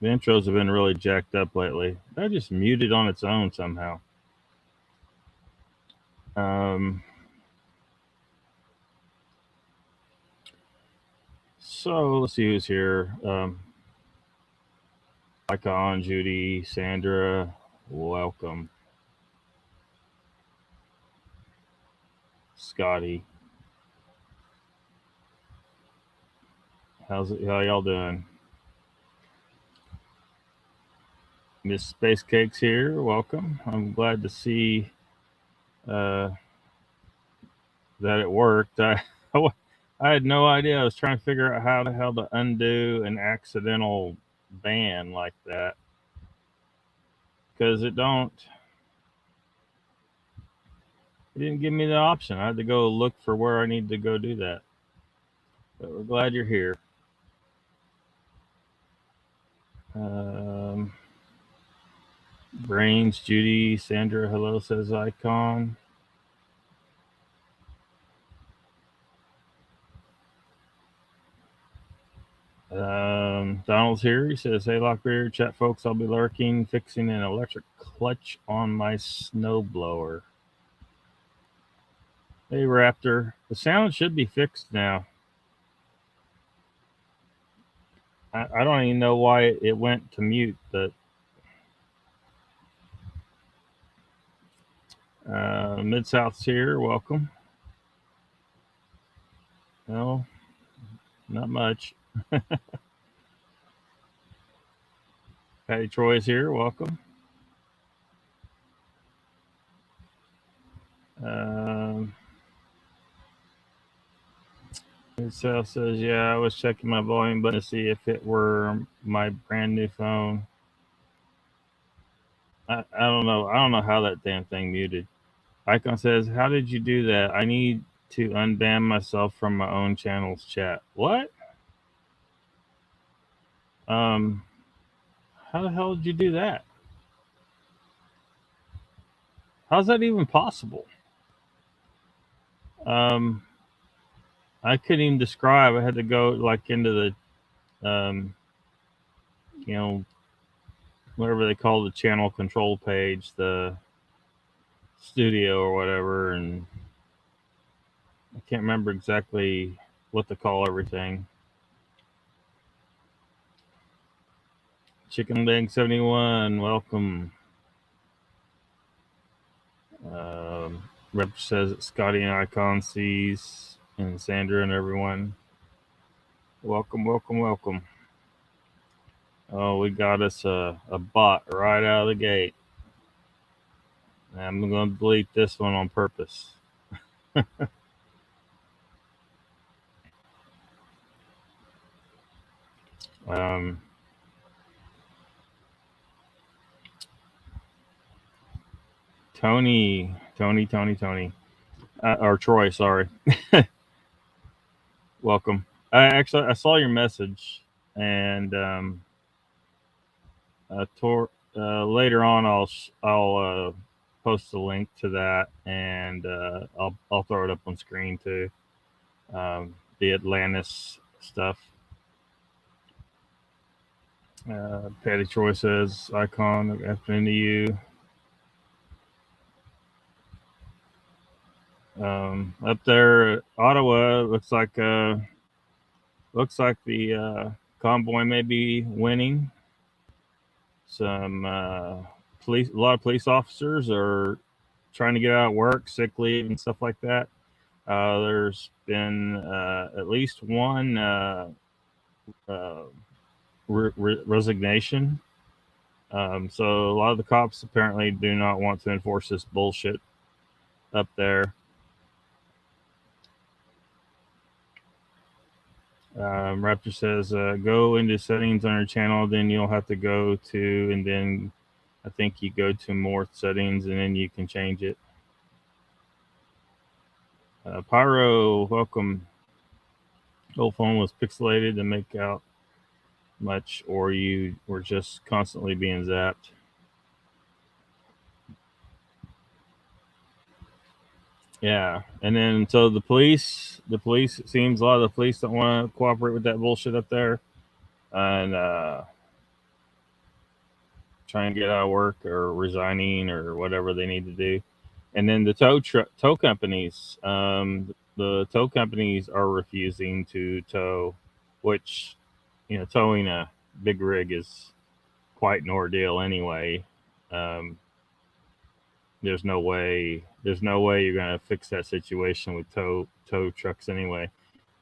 The intros have been really jacked up lately. That just muted on its own somehow. So let's see who's here. Icon, Judy, Sandra, welcome. Scotty, how y'all doing? Miss Space Cakes here, welcome. I'm glad to see that it worked. I had no idea. I was trying to figure out how the hell to undo an accidental ban like that, because it didn't give me the option. I had to go look for where I need to go do that. But we're glad you're here. Brains, Judy, Sandra, hello, says Icon. Donald's here. He says, hey, Lockbeard, chat folks, I'll be lurking, fixing an electric clutch on my snowblower. Hey, Raptor. The sound should be fixed now. I don't even know why it went to mute, but Mid-South's here. Welcome. No, not much. Patty Troy's here. Welcome. Mid-South says, yeah, I was checking my volume button to see if it were my brand new phone. I don't know. I don't know how that damn thing muted. Icon says, how did you do that? I need to unban myself from my own channel's chat. What? How the hell did you do that? How's that even possible? I couldn't even describe. I had to go like into the, whatever they call the channel control page, the studio or whatever, and I can't remember exactly what to call everything. Chicken Leg 71, welcome. Rep says that Scotty and Icon sees, and Sandra and everyone. Welcome, welcome, welcome. Oh, we got us a bot right out of the gate. I'm going to delete this one on purpose. Tony, or Troy, sorry. Welcome. I saw your message, and later on I'll post a link to that, and I'll throw it up on screen too. The Atlantis stuff. Patty Troy says, Icon, afternoon to you. Up there, Ottawa looks like the convoy may be winning. Some a lot of police officers are trying to get out of work, sick leave, and stuff like that. There's been at least one resignation. So a lot of the cops apparently do not want to enforce this bullshit up there. Raptor says, go into settings on your channel, then you'll have to go to, and then I think you go to more settings, and then you can change it. Pyro, welcome. Old phone was pixelated to make out much, or you were just constantly being zapped. Yeah, and then so the police, it seems a lot of the police don't want to cooperate with that bullshit up there, and trying to get out of work or resigning or whatever they need to do. And then the tow companies, the tow companies are refusing to tow, which, towing a big rig is quite an ordeal anyway. Um, there's no way you're gonna fix that situation with tow trucks anyway.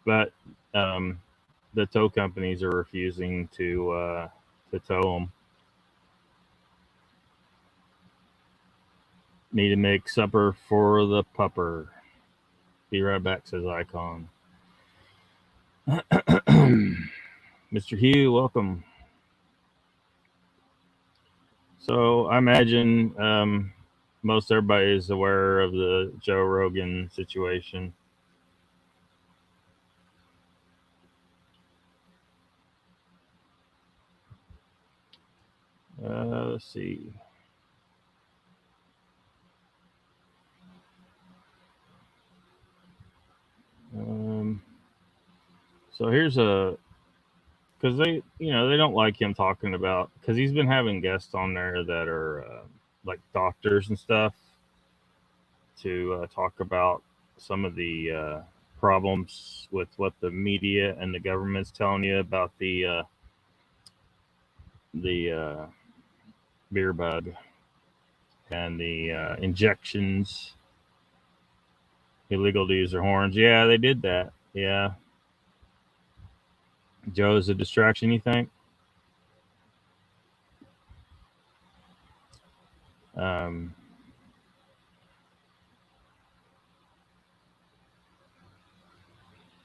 But the tow companies are refusing to tow them. Need to make supper for the pupper. Be right back, says Icon. Mr. Hugh, welcome. So I imagine most everybody is aware of the Joe Rogan situation. Let's see. So here's because they don't like him talking about, because he's been having guests on there that are like doctors and stuff to talk about some of the problems with what the media and the government's telling you about the beer bug and the injections, illegal to use their horns. Yeah, they did that. Yeah. Joe, is a distraction, you think?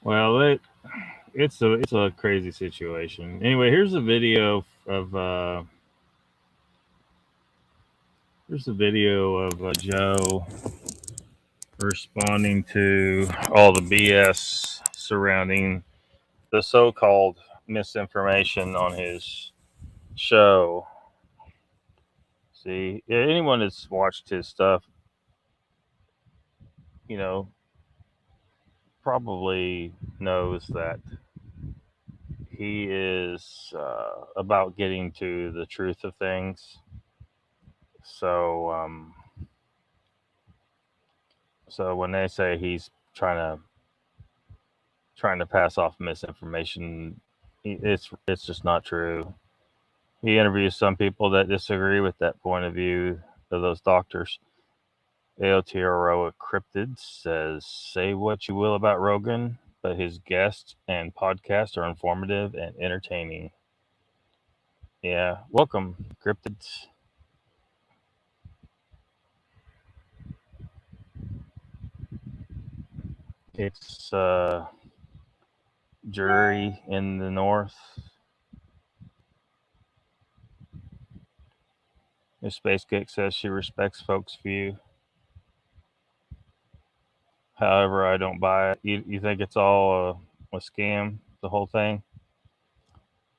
Well, it's a crazy situation. Anyway, here's a video of Joe responding to all the BS surrounding the so-called misinformation on his show. See, anyone that's watched his stuff, probably knows that he is about getting to the truth of things. So, so when they say he's trying to pass off misinformation, it's just not true. He interviews some people that disagree with that point of view of those doctors. Aotearoa Cryptid says, "Say what you will about Rogan, but his guests and podcasts are informative and entertaining." Yeah, welcome, Cryptids. It's jury in the north. If Space Cake says she respects folks' view. However, I don't buy it. You think it's all a scam, the whole thing?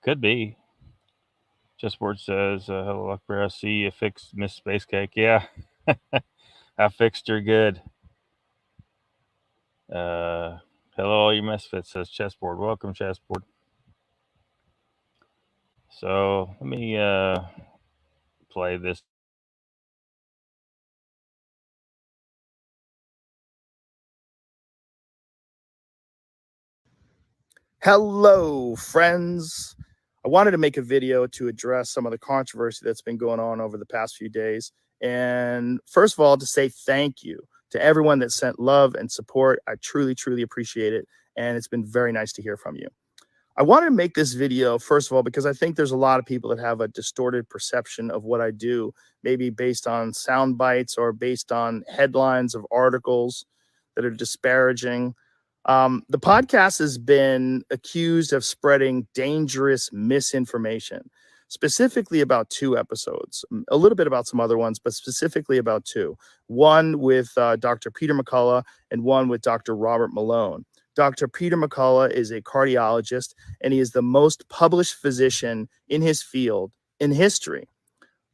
Could be. Chessboard says, hello, Lockbeard. I see you fixed Miss Space Cake. Yeah, I fixed her good. Hello, all you misfits, says Chessboard. Welcome, Chessboard. So let me play this. Hello, friends. I wanted to make a video to address some of the controversy that's been going on over the past few days. And first of all, to say thank you to everyone that sent love and support. I truly, truly appreciate it. And it's been very nice to hear from you. I wanted to make this video, first of all, because I think there's a lot of people that have a distorted perception of what I do, maybe based on sound bites or based on headlines of articles that are disparaging. The podcast has been accused of spreading dangerous misinformation, specifically about 2 episodes, a little bit about some other ones, but specifically about 2. One with Dr. Peter McCullough and one with Dr. Robert Malone. Dr. Peter McCullough is a cardiologist, and he is the most published physician in his field in history.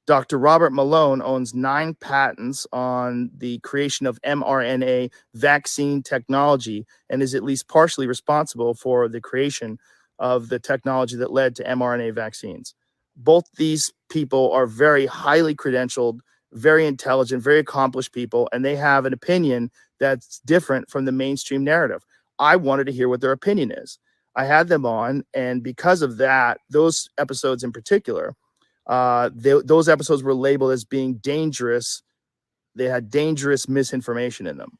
Dr. Robert Malone owns 9 patents on the creation of mRNA vaccine technology and is at least partially responsible for the creation of the technology that led to mRNA vaccines. both these people are very highly credentialed, very intelligent, very accomplished people, and they have an opinion that's different from the mainstream narrative. I wanted to hear what their opinion is. I had them on, and because of that, those episodes in particular, those episodes were labeled as being dangerous. They had dangerous misinformation in them.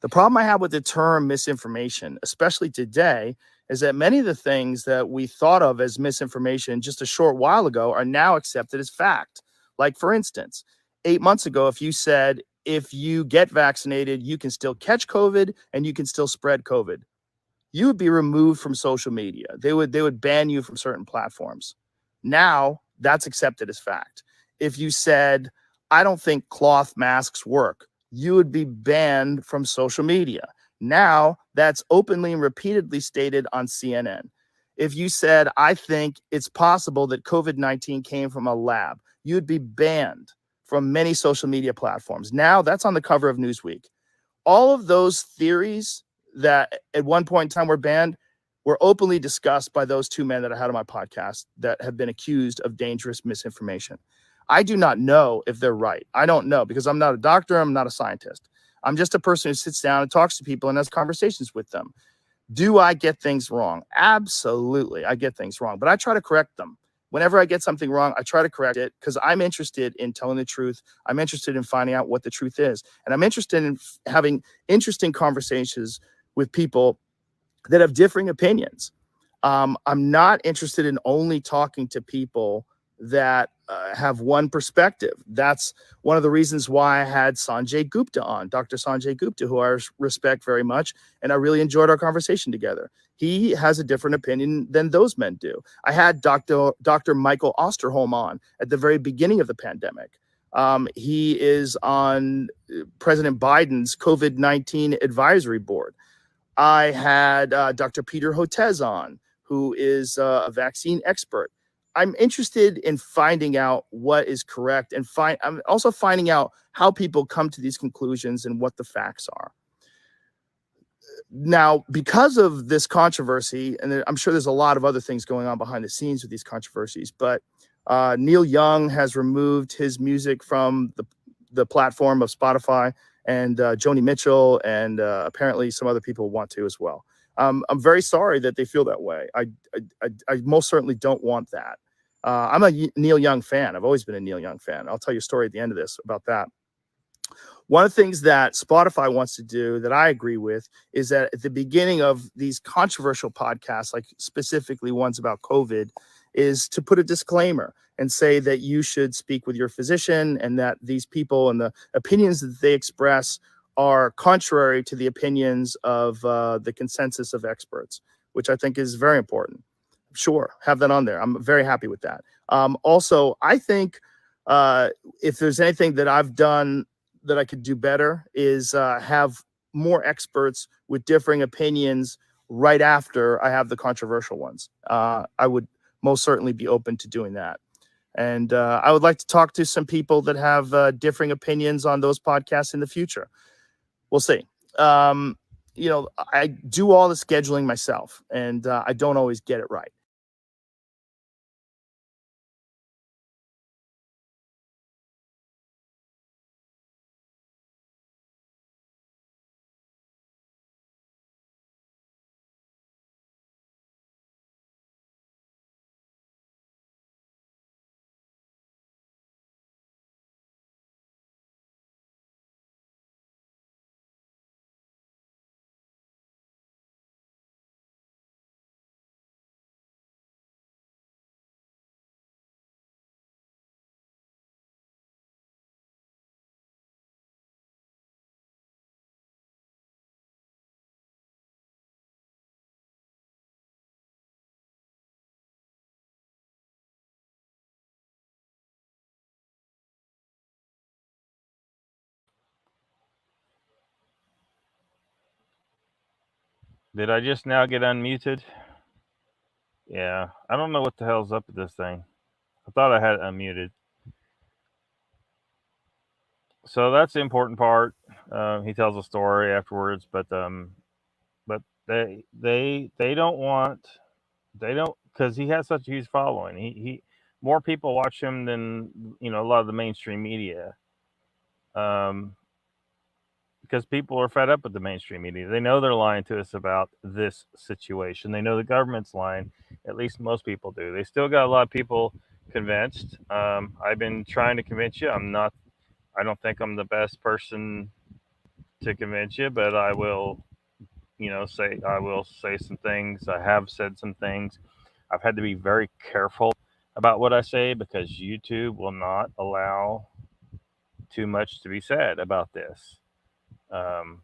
The problem I have with the term misinformation, especially today, is that many of the things that we thought of as misinformation just a short while ago are now accepted as fact. Like, for instance, 8 months ago, if you said, if you get vaccinated, you can still catch COVID and you can still spread COVID, you would be removed from social media. They would ban you from certain platforms. Now that's accepted as fact. If you said, I don't think cloth masks work, you would be banned from social media. Now that's openly and repeatedly stated on CNN. If you said, I think it's possible that COVID-19 came from a lab, you'd be banned from many social media platforms. Now that's on the cover of Newsweek. All of those theories that at one point in time were banned were openly discussed by those two men that I had on my podcast that have been accused of dangerous misinformation. I do not know if they're right. I don't know, because I'm not a doctor. I'm not a scientist. I'm just a person who sits down and talks to people and has conversations with them. Do I get things wrong? Absolutely. I get things wrong, but I try to correct them. Whenever I get something wrong, I try to correct it because I'm interested in telling the truth. I'm interested in finding out what the truth is. And I'm interested in having interesting conversations with people that have differing opinions. I'm not interested in only talking to people that have one perspective. That's one of the reasons why I had Sanjay Gupta on, Dr. Sanjay Gupta, who I respect very much, and I really enjoyed our conversation together. He has a different opinion than those men do. I had Dr. Michael Osterholm on at the very beginning of the pandemic. He is on President Biden's COVID-19 advisory board. I had Dr. Peter Hotez on, who is a vaccine expert. I'm interested in finding out what is correct, and I'm also finding out how people come to these conclusions and what the facts are. Now, because of this controversy, and I'm sure there's a lot of other things going on behind the scenes with these controversies, but Neil Young has removed his music from the platform of Spotify, and Joni Mitchell, and apparently some other people want to as well. I'm very sorry that they feel that way. I most certainly don't want that. I'm a Neil Young fan. I've always been a Neil Young fan. I'll tell you a story at the end of this about that. One of the things that Spotify wants to do that I agree with is that at the beginning of these controversial podcasts, like specifically ones about COVID, is to put a disclaimer and say that you should speak with your physician, and that these people and the opinions that they express are contrary to the opinions of the consensus of experts, which I think is very important. Sure, have that on there. I'm very happy with that. Also, I think if there's anything that I've done that I could do better is have more experts with differing opinions right after I have the controversial ones. I would most certainly be open to doing that. And I would like to talk to some people that have differing opinions on those podcasts in the future. We'll see. I do all the scheduling myself, and I don't always get it right. Did I just now get unmuted? Yeah, I don't know what the hell's up with this thing. I thought I had it unmuted. So that's the important part. He tells a story afterwards, but they don't want, they don't, because he has such a huge following. more people watch him than a lot of the mainstream media. Because people are fed up with the mainstream media. They know they're lying to us about this situation. They know the government's lying. At least most people do. They still got a lot of people convinced. I've been trying to convince you. I don't think I'm the best person to convince you, but I will, say some things. I have said some things. I've had to be very careful about what I say because YouTube will not allow too much to be said about this. Um,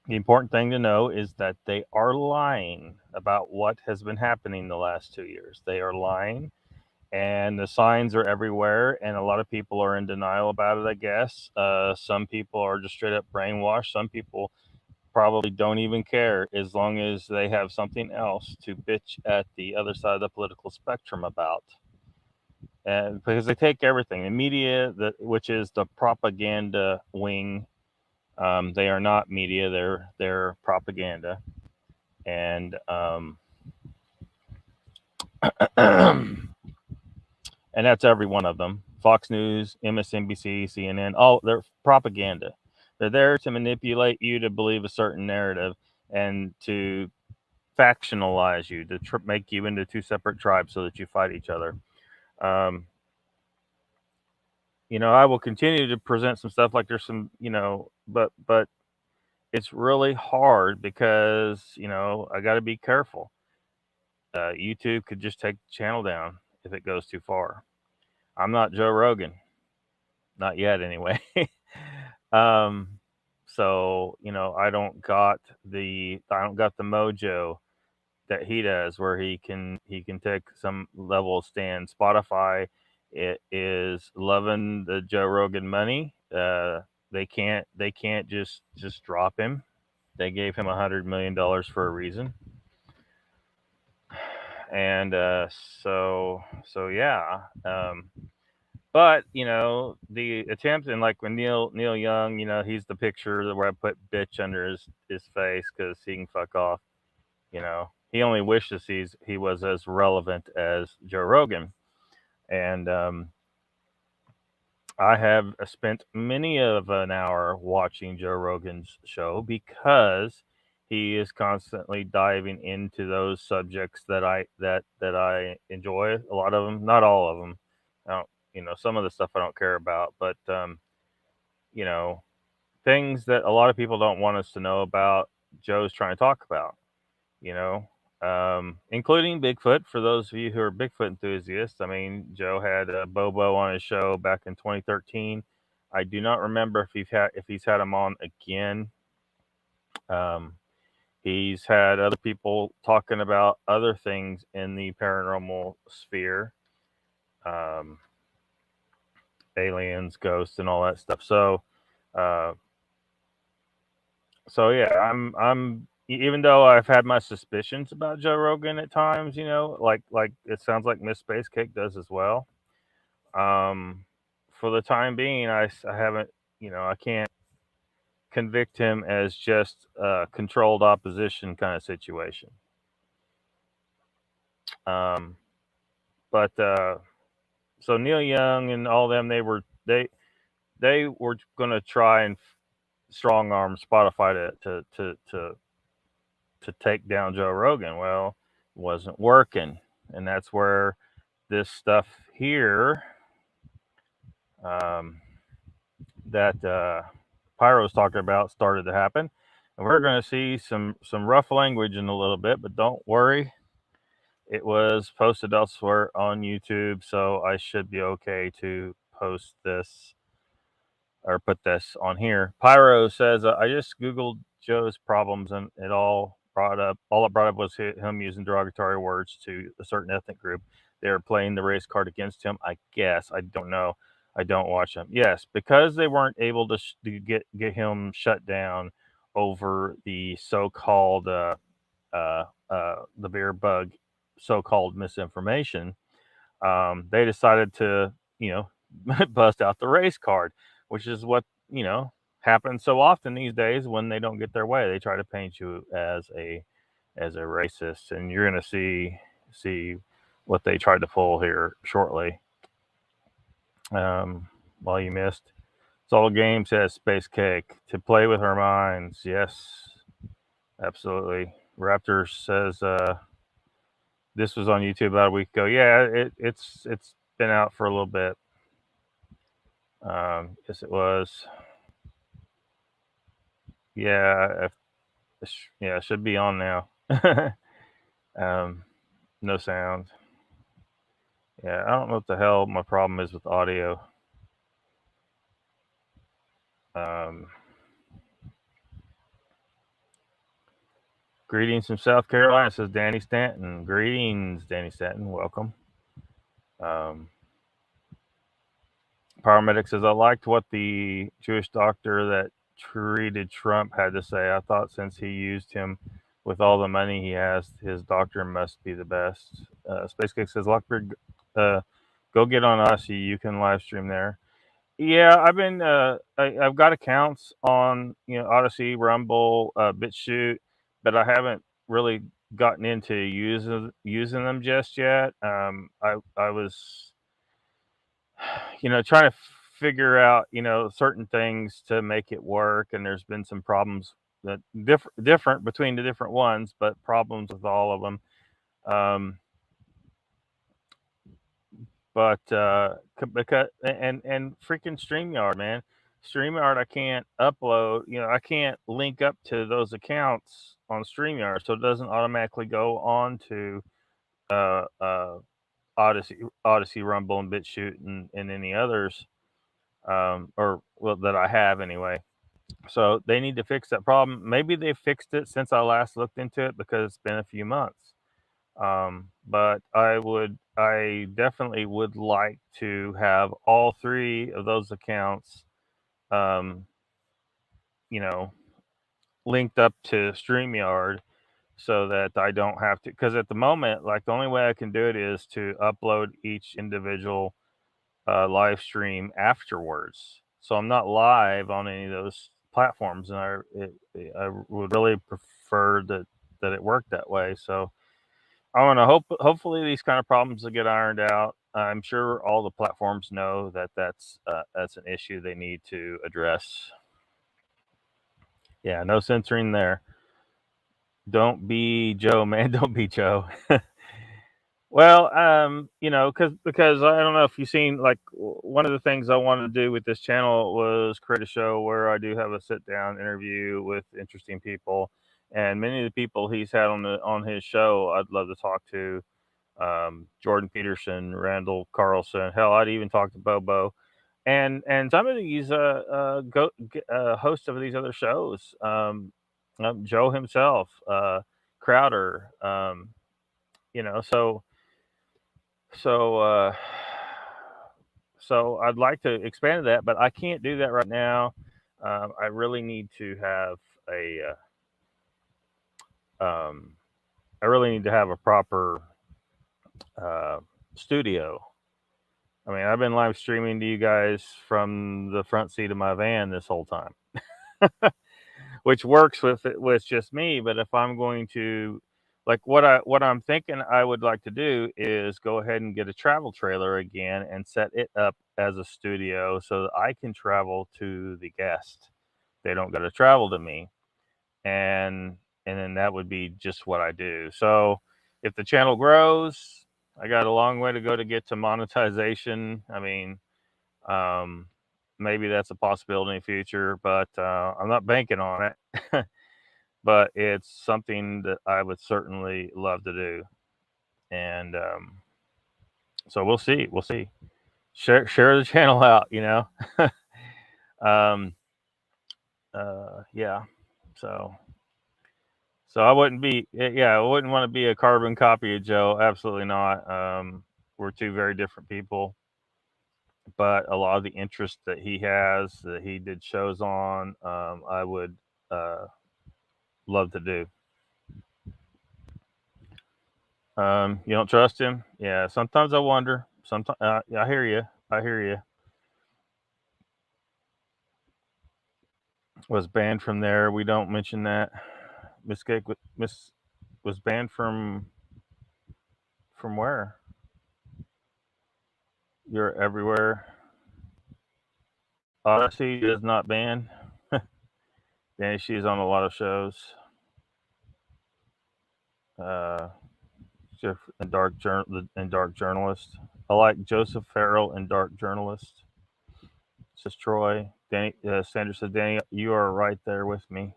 the important thing to know is that they are lying about what has been happening the last 2 years. They are lying, and the signs are everywhere, and a lot of people are in denial about it, I guess. Some people are just straight up brainwashed. Some people probably don't even care as long as they have something else to bitch at the other side of the political spectrum about. And because they take everything, the media, which is the propaganda wing, they are not media; they're propaganda, and and that's every one of them. Fox News, MSNBC, CNN, all they're propaganda. They're there to manipulate you to believe a certain narrative and to factionalize you, to make you into two separate tribes so that you fight each other. Um, I will continue to present some stuff like there's some, but it's really hard because I got to be careful. YouTube could just take the channel down if it goes too far. I'm not Joe Rogan, not yet anyway. um, so I don't got the mojo that he does, where he can take some level of stand. Spotify it is loving the Joe Rogan money. They can't just drop him. They gave him $100 million for a reason. And so yeah. But the attempt, and like when Neil Young, he's the picture where I put bitch under his face because he can fuck off. He only wishes he was as relevant as Joe Rogan. And I have spent many of an hour watching Joe Rogan's show because he is constantly diving into those subjects that I enjoy. A lot of them, not all of them. I don't, some of the stuff I don't care about, but you know, things that a lot of people don't want us to know about. Joe's trying to talk about, including Bigfoot. For those of you who are Bigfoot enthusiasts, I mean, Joe had Bobo on his show back in 2013. I do not remember if he's had him on again. Um, he's had other people talking about other things in the paranormal sphere, um, aliens, ghosts, and all that stuff. Uh, so yeah, I'm even though I've had my suspicions about Joe Rogan at times, like it sounds like Miss Space Cake does as well. Um, for the time being, I haven't, I can't convict him as just a controlled opposition kind of situation. Um, but so Neil Young and all them, they were going to try and strong arm Spotify to take down Joe Rogan. Well, it wasn't working, and that's where this stuff here that Pyro's talking about started to happen, and we're going to see some rough language in a little bit, but don't worry. It was posted elsewhere on YouTube, so I should be okay to post this or put this on here. Pyro says, I just Googled Joe's problems and all it brought up was him using derogatory words to a certain ethnic group. They were playing the race card against him. I guess. I don't know. I don't watch him. Yes, because they weren't able to get him shut down over the so-called the beer bug so-called misinformation. They decided to bust out the race card, which is what happens so often these days when they don't get their way. They try to paint you as a racist, and you're going to see what they tried to pull here shortly. While you missed, it's all game, says Space Cake. To play with our minds. Yes, absolutely. Raptor says this was on YouTube about a week ago. Yeah, it's been out for a little bit. Yes, it was. Yeah, yeah, it should be on now. No sound. Yeah, I don't know what the hell my problem is with audio. Greetings from South Carolina, says Danny Stanton. Greetings, Danny Stanton. Welcome. Paramedic says, I liked what the Jewish doctor that treated Trump had to say. I thought since he used him with all the money he has, his doctor must be the best. Space Cake says, Lockbeard, go get on Odyssey. You can live stream there. Yeah, I've been. I've got accounts on Odyssey, Rumble, BitChute, but I haven't really gotten into using them just yet. I was trying to figure out certain things to make it work, and there's been some problems that different between the different ones, but problems with all of them. But because and freaking StreamYard, man, StreamYard, I can't upload. I can't link up to those accounts on StreamYard, so it doesn't automatically go on to Odyssey, Rumble, and BitChute, and any others, or well, that I have anyway. So they need to fix that problem. Maybe they fixed it since I last looked into it, because it's been a few months. But I definitely would like to have all three of those accounts, linked up to StreamYard, so that I don't have to. Because at the moment, like, the only way I can do it is to upload each individual live stream afterwards. So I'm not live on any of those platforms, and I would really prefer that it worked that way. So I want to hopefully these kind of problems will get ironed out. I'm sure all the platforms know that that's an issue they need to address. Yeah, no censoring there. Don't be Joe, man. Don't be Joe. Well, because I don't know if you've seen, like, one of the things I wanted to do with this channel was create a show where I do have a sit down interview with interesting people, and many of the people he's had on his show, I'd love to talk to. Jordan Peterson, Randall Carlson. Hell, I'd even talk to Bobo, and some of these hosts of these other shows. Joe himself, Crowder. So so so I'd like to expand that, but I can't do that right now. I really need to have a proper studio. I mean, I've been live streaming to you guys from the front seat of my van this whole time, which works with just me. But if I'm going to, like, what I'm thinking I would like to do is go ahead and get a travel trailer again and set it up as a studio, so that I can travel to the guest. They don't got to travel to me, and then that would be just what I do. So if the channel grows, I got a long way to go to get to monetization. I mean, maybe that's a possibility in the future, but I'm not banking on it. But it's something that I would certainly love to do, and so we'll see. We'll see. Share the channel out. Yeah. So I wouldn't want to be a carbon copy of Joe. Absolutely not. We're two very different people, but a lot of the interest that he has, that he did shows on, I would love to do. You don't trust him? Yeah. Sometimes I wonder. Sometimes I hear you. I hear you. Was banned from there. We don't mention that. Miss was banned from where? You're everywhere. Odyssey is not banned. Danny, she's on a lot of shows. And Dark Journalist. I like Joseph Farrell and Dark Journalist. Says Troy. Danny, Sandra said, Danny, you are right there with me.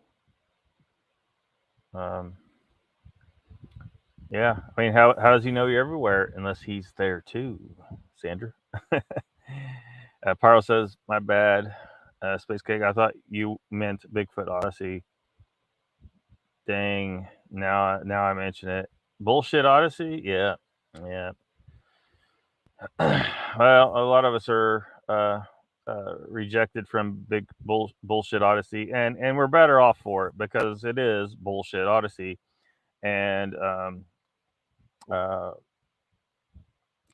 Yeah, I mean, how does he know you're everywhere unless he's there too, Sandra? Pyro says, my bad. Space Cake, I thought you meant Bigfoot Odyssey. Dang, now I mention it. Bullshit Odyssey? Yeah. Well, a lot of us are rejected from big bullshit Odyssey, and we're better off for it because it is bullshit Odyssey, and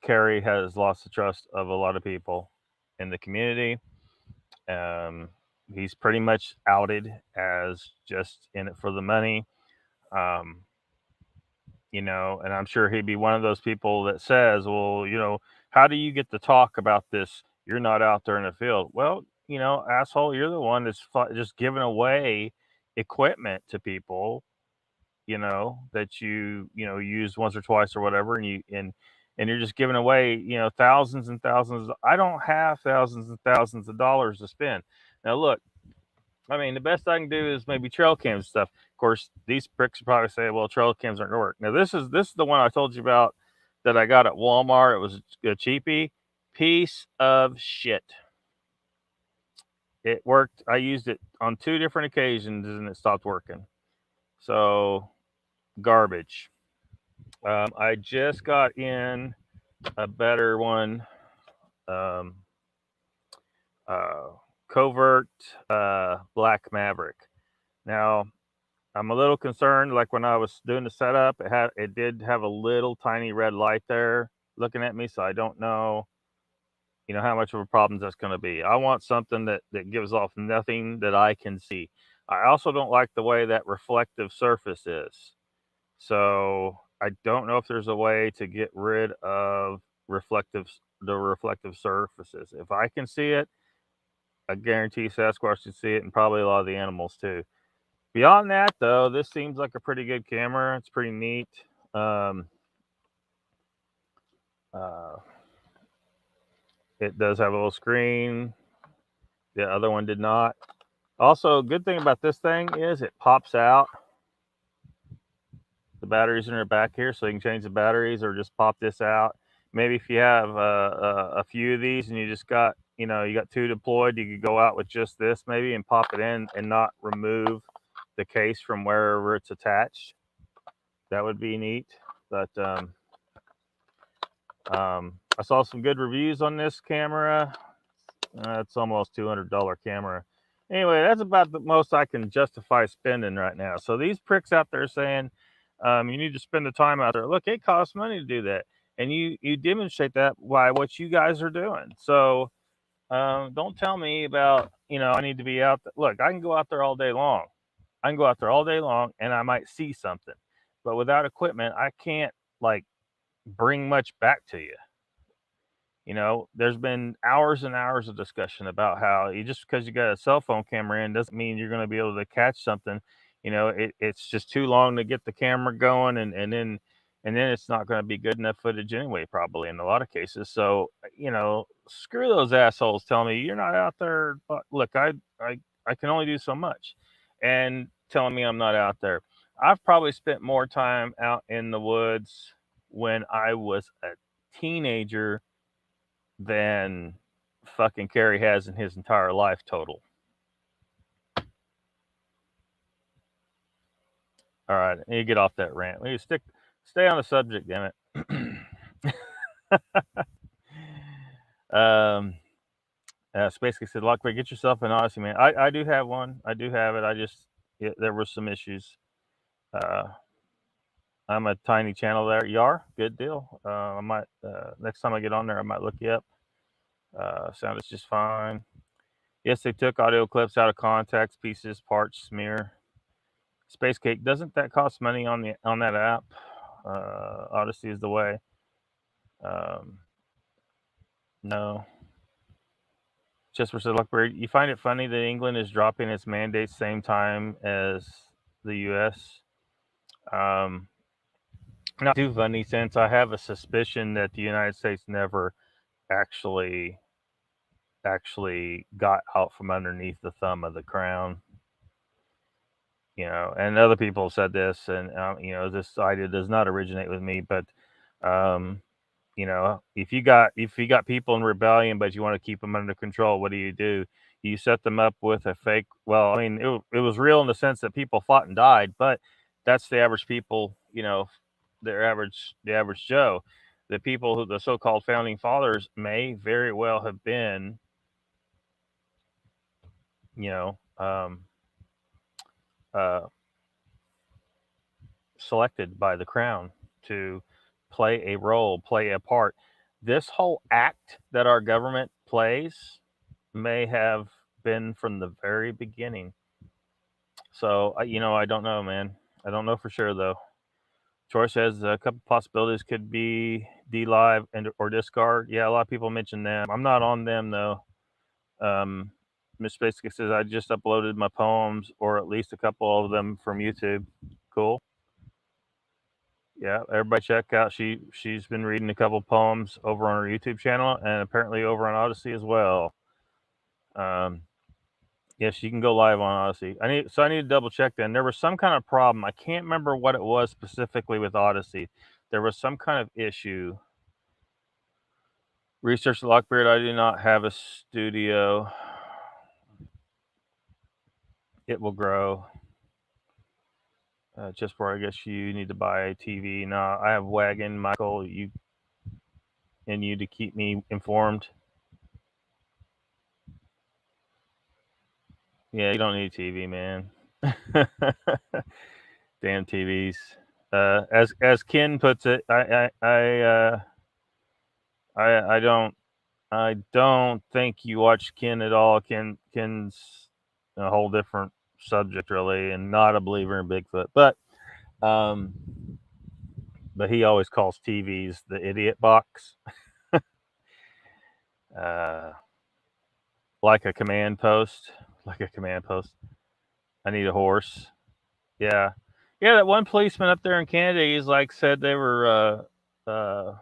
Carrie has lost the trust of a lot of people in the community. He's pretty much outed as just in it for the money. And I'm sure he'd be one of those people that says, well, how do you get to talk about this? You're not out there in the field. Well, asshole, you're the one that's just giving away equipment to people, that you use once or twice or whatever. And you're just giving away, thousands and thousands. I don't have thousands and thousands of dollars to spend. Now, look, I mean, the best I can do is maybe trail cams stuff. Of course, these pricks will probably say, well, trail cams aren't going to work. Now, this is the one I told you about that I got at Walmart. It was a cheapie. Piece of shit. It worked. I used it on 2 different occasions and it stopped working. So, garbage. I just got in a better one. Covert Black Maverick. Now, I'm a little concerned. Like when I was doing the setup, it did have a little tiny red light there looking at me, so I don't know, how much of a problem that's going to be. I want something that gives off nothing that I can see. I also don't like the way that reflective surface is. So I don't know if there's a way to get rid of the reflective surfaces. If I can see it, I guarantee Sasquatch can see it, and probably a lot of the animals too. Beyond that, though, this seems like a pretty good camera. It's pretty neat. It does have a little screen. The other one did not. Also, good thing about this thing is it pops out. The batteries are in the back here, so you can change the batteries or just pop this out. Maybe if you have a few of these and you just got, you got 2 deployed, you could go out with just this maybe and pop it in and not remove the case from wherever it's attached. That would be neat. But I saw some good reviews on this camera. It's almost $200 camera. Anyway, that's about the most I can justify spending right now. So these pricks out there saying you need to spend the time out there. Look, it costs money to do that, and you demonstrate that by what you guys are doing. So don't tell me about I need to be out there. Look, I can go out there all day long. And I might see something, but without equipment, I can't bring much back to you. There's been hours and hours of discussion about how just because you got a cell phone camera in doesn't mean you're going to be able to catch something. It's just too long to get the camera going, and then it's not going to be good enough footage anyway, probably in a lot of cases. So screw those assholes telling me you're not out there. But look, I can only do so much, and telling me I'm not out there. I've probably spent more time out in the woods when I was a teenager than fucking Kerry has in his entire life total. All right, I need to get off that rant. We need to stay on the subject, damn it. Basically said, Lockbeard, get yourself an Odyssey, man. I do have one. I do have it. There were some issues. I'm a tiny channel there. You are? Good deal. I might, next time I get on there, I might look you up. Sound is just fine. Yes, they took audio clips out of context, pieces, parts, smear. Space Cake, doesn't that cost money on that app? Odyssey is the way. No. Just for Lockbeard, you find it funny that England is dropping its mandates same time as the U.S. Not too funny, since I have a suspicion that the United States never actually got out from underneath the thumb of the crown. And other people have said this, and this idea does not originate with me, but if you got people in rebellion, but you want to keep them under control, what do? You set them up with a fake. Well, I mean, it was real in the sense that people fought and died, but that's the average people. The average Joe. The people who the so-called founding fathers may very well have been, selected by the crown to play a role, play a part. This whole act that our government plays may have been from the very beginning. So, I don't know, man. I don't know for sure, though. Troy says a couple possibilities could be D-Live or Discard. Yeah, a lot of people mention them. I'm not on them, though. Miss Basically says, I just uploaded my poems, or at least a couple of them from YouTube. Cool. Yeah, everybody check out. She's been reading a couple poems over on her YouTube channel, and apparently over on Odyssey as well. Yes, you can go live on Odyssey. I need to double check that. And there was some kind of problem. I can't remember what it was specifically with Odyssey. There was some kind of issue. Research Lockbeard, I do not have a studio. It will grow. Just for, I guess you need to buy a TV. No, I have Wagon, Michael, you to keep me informed. Yeah, you don't need TV, man. Damn TVs. As Ken puts it, I don't think you watch Ken at all. Ken's a whole different subject, really, and not a believer in Bigfoot. But he always calls TVs the idiot box. Like a command post. I need a horse. Yeah. Yeah, that one policeman up there in Canada, he's said they were what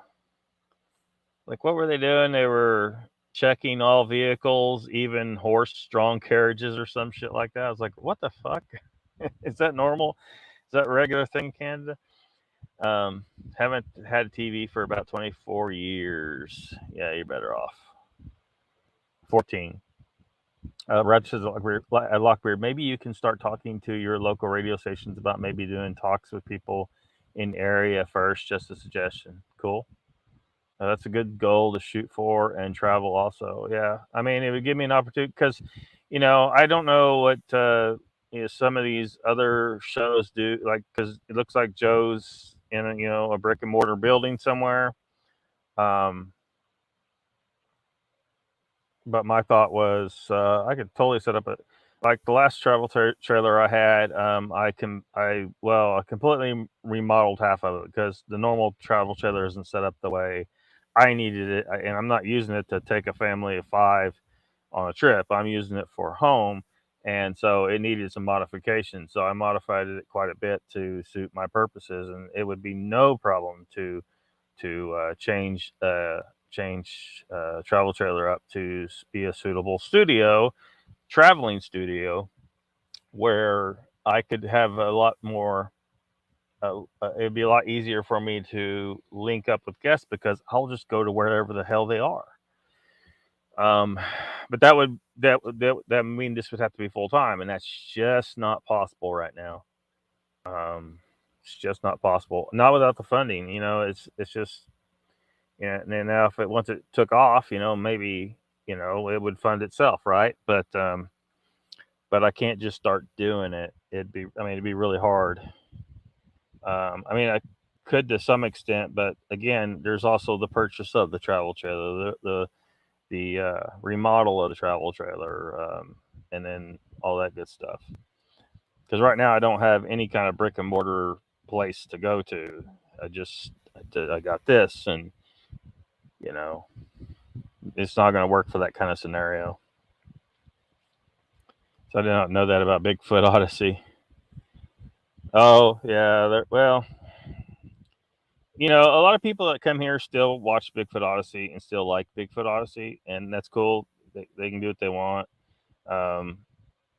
were they doing? They were checking all vehicles, even horse-drawn carriages or some shit like that. I was like, what the fuck? Is that normal? Is that a regular thing in Canada? Haven't had a TV for about 24 years. Yeah, you're better off. 14. Reb says, Lockbeard, maybe you can start talking to your local radio stations about maybe doing talks with people in area first. Just a suggestion. Cool. That's a good goal to shoot for, and travel also. Yeah, I mean, it would give me an opportunity because, I don't know what some of these other shows do. Because it looks like Joe's in a brick and mortar building somewhere. But my thought was I could totally set up the last travel trailer I had. I completely remodeled half of it because the normal travel trailer isn't set up the way I needed it, and I'm not using it to take a family of 5 on a trip. I'm using it for home, and so it needed some modification. So I modified it quite a bit to suit my purposes, and it would be no problem to change travel trailer up to be a suitable traveling studio, where I could have a lot more. It'd be a lot easier for me to link up with guests because I'll just go to wherever the hell they are. But that mean this would have to be full time, and that's just not possible right now. It's just not possible. Not without the funding. It's just. Yeah, and then now once it took off, maybe it would fund itself, right? But I can't just start doing it. It'd be really hard. I could to some extent, but again, there's also the purchase of the travel trailer, the remodel of the travel trailer, and then all that good stuff. Because right now I don't have any kind of brick and mortar place to go to. I got this, and it's not going to work for that kind of scenario. So I did not know that about Bigfoot Odyssey. Oh yeah, well, you know, a lot of people that come here still watch Bigfoot Odyssey and still like Bigfoot Odyssey, and that's cool. They can do what they want.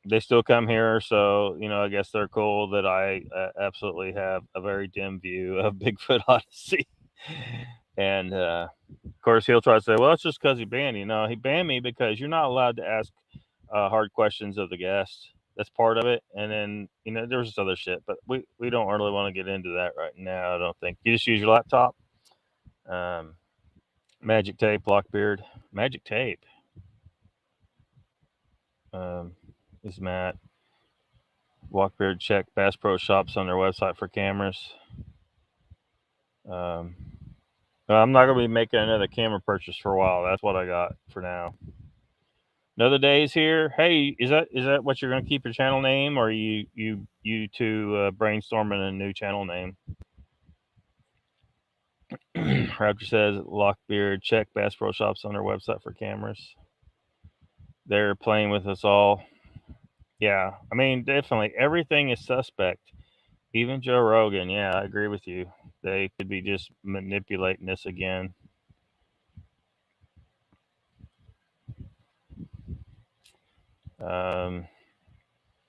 They still come here, so you know, I guess they're cool that I absolutely have a very dim view of Bigfoot Odyssey. And of course, he'll try to say, "Well, it's just because he banned you." No, he banned me because you're not allowed to ask hard questions of the guest. That's part of it. And then, you know, there's this other shit, but we don't really want to get into that right now. I don't think. You just use your laptop. Magic tape, Lockbeard, magic tape. Is Matt Lockbeard? Check Bass Pro Shops on their website for cameras. I'm not gonna be making another camera purchase for a while. That's what I got for now. Another day's here. Hey, is that what you're gonna keep your channel name, or you two brainstorming a new channel name? Raptor says Lockbeard, check Bass Pro Shops on their website for cameras. They're playing with us all. Yeah, I mean, definitely everything is suspect. Even Joe Rogan. Yeah, I agree with you. They could be just manipulating this again. I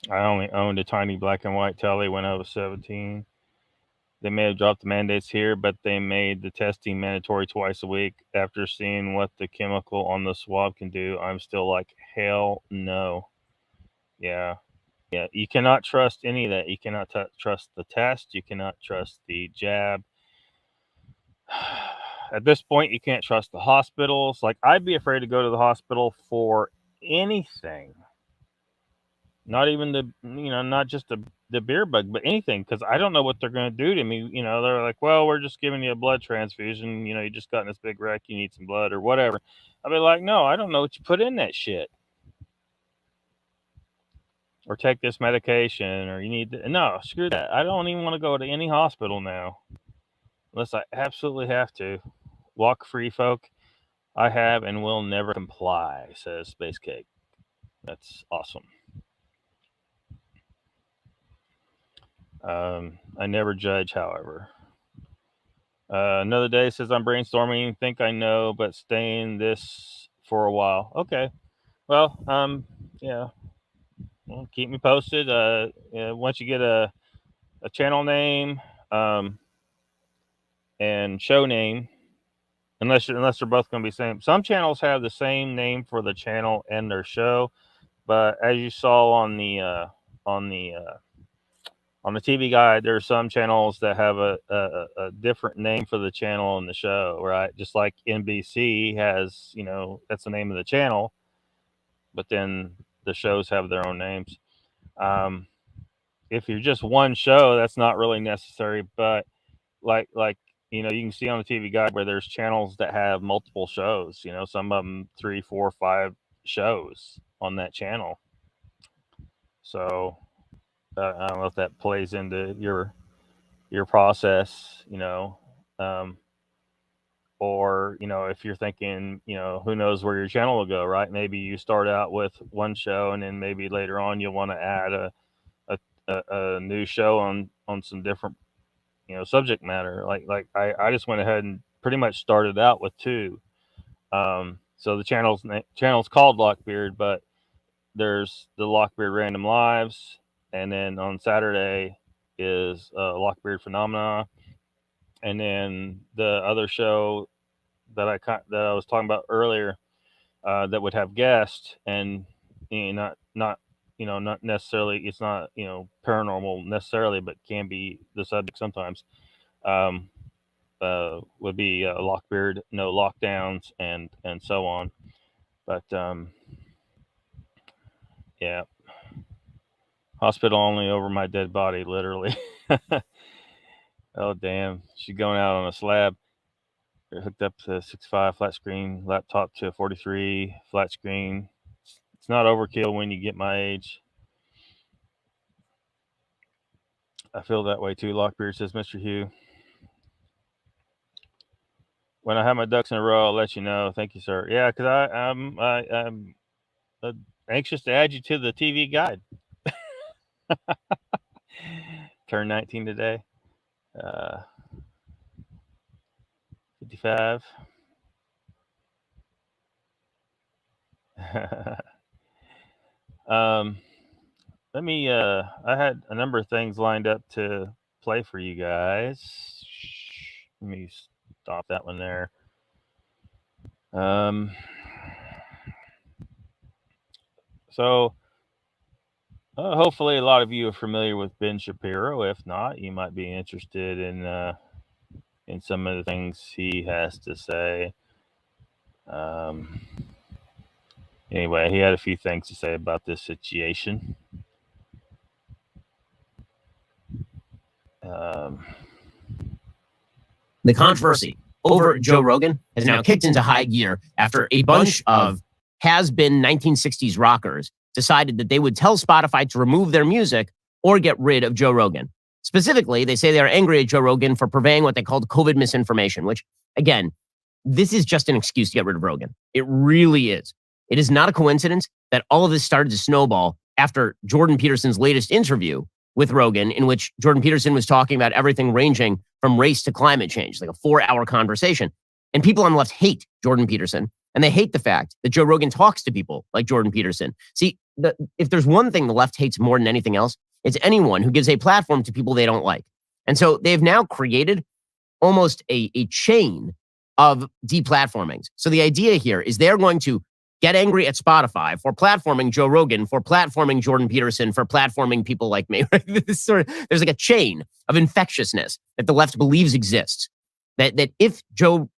only owned a tiny black and white telly when I was 17. They may have dropped the mandates here, but they made the testing mandatory twice a week. After seeing what the chemical on the swab can do, I'm still like, hell no. Yeah. Yeah. You cannot trust any of that. You cannot trust the test. You cannot trust the jab. At this point, you can't trust the hospitals. Like, I'd be afraid to go to the hospital for anything. Not even not just the beer bug, but anything, because I don't know what they're going to do to me. You know, they're like, well, we're just giving you a blood transfusion. You know, you just got in this big wreck. You need some blood or whatever. I'd be like, no, I don't know what you put in that shit. Or take this medication, or you need to. No, screw that. I don't even want to go to any hospital now unless I absolutely have to. Walk free, folk. I have and will never comply, says Space Cake. That's awesome. I never judge, however. Another day says I'm brainstorming, think I know, but staying this for a while. Okay. Well, yeah. Well, keep me posted. Yeah, once you get a channel name, and show name, unless they're both going to be the same. Some channels have the same name for the channel and their show, but as you saw on the TV guide, there are some channels that have a different name for the channel and the show, right? Just like NBC has, you know, that's the name of the channel, but then the shows have their own names. If you're just one show, that's not really necessary, but like you know, you can see on the TV guide where there's channels that have multiple shows. You know, some of them 3, 4, 5 shows on that channel. So I don't know if that plays into your process, you know, or you know, if you're thinking, you know, who knows where your channel will go, right? Maybe you start out with one show, and then maybe later on you'll want to add a new show on some different, you know, subject matter. Like I just went ahead and pretty much started out with 2. So the channel's called Lockbeard, but there's the Lockbeard Random Lives, and then on Saturday is Lockbeard Phenomena, and then the other show that I was talking about earlier, that would have guests, and you know, not necessarily, it's not, you know, paranormal necessarily, but can be the subject sometimes. Would be Lockbeard, no lockdowns, and so on. But yeah, hospital only over my dead body, literally. Oh damn, she's going out on a slab. They're hooked up to 65 flat screen laptop to a 43 flat screen. It's not overkill when you get my age. I feel that way too, Lockbeard, says Mr. Hugh. when I have my ducks in a row, I'll let you know. Thank you, sir. Yeah, because I'm anxious to add you to the TV guide. Turned 19 today. 55. Let me. I had a number of things lined up to play for you guys. Let me stop that one there. So hopefully a lot of you are familiar with Ben Shapiro. If not, you might be interested in some of the things he has to say. Anyway, he had a few things to say about this situation. The controversy over Joe Rogan has now kicked into high gear after a bunch of has-been 1960s rockers decided that they would tell Spotify to remove their music or get rid of Joe Rogan. Specifically, they say they are angry at Joe Rogan for purveying what they called COVID misinformation, which, again, this is just an excuse to get rid of Rogan. It really is. It is not a coincidence that all of this started to snowball after Jordan Peterson's latest interview with Rogan, in which Jordan Peterson was talking about everything ranging from race to climate change, like a 4-hour conversation. And people on the left hate Jordan Peterson, and they hate the fact that Joe Rogan talks to people like Jordan Peterson. See, if there's one thing the left hates more than anything else, it's anyone who gives a platform to people they don't like. And so they've now created almost a chain of deplatformings. So the idea here is they're going to get angry at Spotify for platforming Joe Rogan, for platforming Jordan Peterson, for platforming people like me. There's like a chain of infectiousness that the left believes exists. That if Joe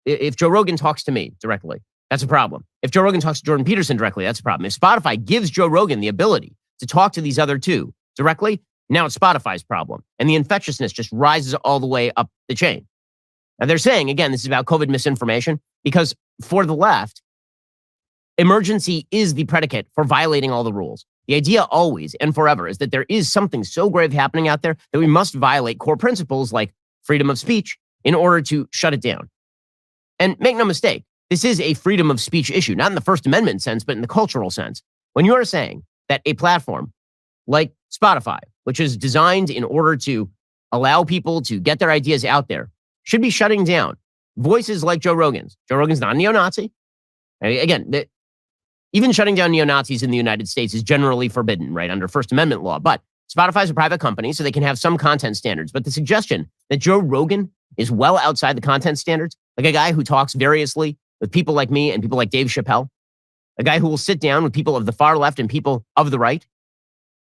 Rogan talks to me directly, that's a problem. If Joe Rogan talks to Jordan Peterson directly, that's a problem. If Spotify gives Joe Rogan the ability to talk to these other two directly, now it's Spotify's problem. And the infectiousness just rises all the way up the chain. Now they're saying, again, this is about COVID misinformation, because for the left, emergency is the predicate for violating all the rules. The idea always and forever is that there is something so grave happening out there that we must violate core principles like freedom of speech in order to shut it down. And make no mistake, this is a freedom of speech issue, not in the First Amendment sense, but in the cultural sense. When you are saying that a platform like Spotify, which is designed in order to allow people to get their ideas out there, should be shutting down voices like Joe Rogan's. Joe Rogan's not a neo-Nazi. Again, even shutting down neo-Nazis in the United States is generally forbidden, right, under First Amendment law. But Spotify is a private company, so they can have some content standards. But the suggestion that Joe Rogan is well outside the content standards, like a guy who talks variously with people like me and people like Dave Chappelle, a guy who will sit down with people of the far left and people of the right,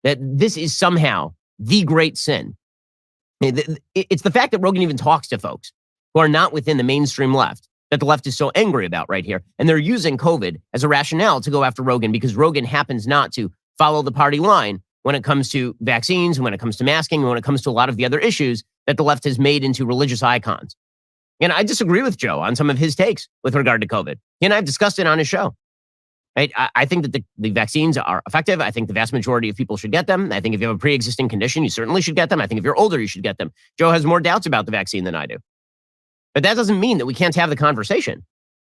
that this is somehow the great sin. It's the fact that Rogan even talks to folks who are not within the mainstream left that the left is so angry about right here. And they're using COVID as a rationale to go after Rogan because Rogan happens not to follow the party line when it comes to vaccines, and when it comes to masking, and when it comes to a lot of the other issues that the left has made into religious icons. And I disagree with Joe on some of his takes with regard to COVID. He and I have discussed it on his show. Right? I think that the vaccines are effective. I think the vast majority of people should get them. I think if you have a pre-existing condition, you certainly should get them. I think if you're older, you should get them. Joe has more doubts about the vaccine than I do. But that doesn't mean that we can't have the conversation.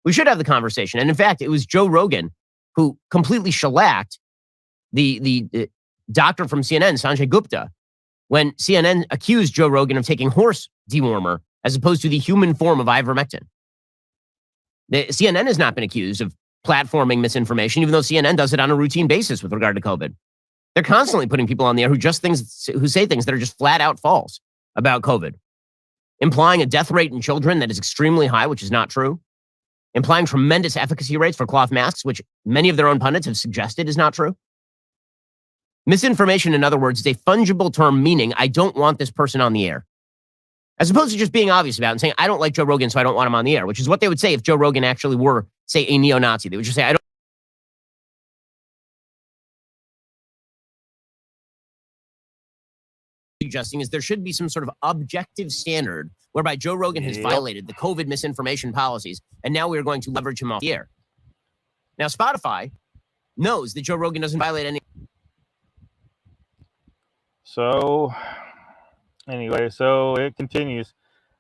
We should have the conversation. And in fact, it was Joe Rogan who completely shellacked the doctor from CNN, Sanjay Gupta, when CNN accused Joe Rogan of taking horse dewormer as opposed to the human form of ivermectin. The CNN has not been accused of platforming misinformation, even though CNN does it on a routine basis with regard to COVID. They're constantly putting people on the air who say things that are just flat out false about COVID, implying a death rate in children that is extremely high, which is not true, implying tremendous efficacy rates for cloth masks, which many of their own pundits have suggested is not true. Misinformation, in other words, is a fungible term meaning I don't want this person on the air, as opposed to just being obvious about it and saying, I don't like Joe Rogan, so I don't want him on the air, which is what they would say if Joe Rogan actually were, say, a neo-Nazi. They would just say, I don't. Suggesting is there should be some sort of objective standard whereby Joe Rogan has violated the COVID misinformation policies, and now we are going to leverage him off the air. Now, Spotify knows that Joe Rogan doesn't violate any. So, anyway, so it continues.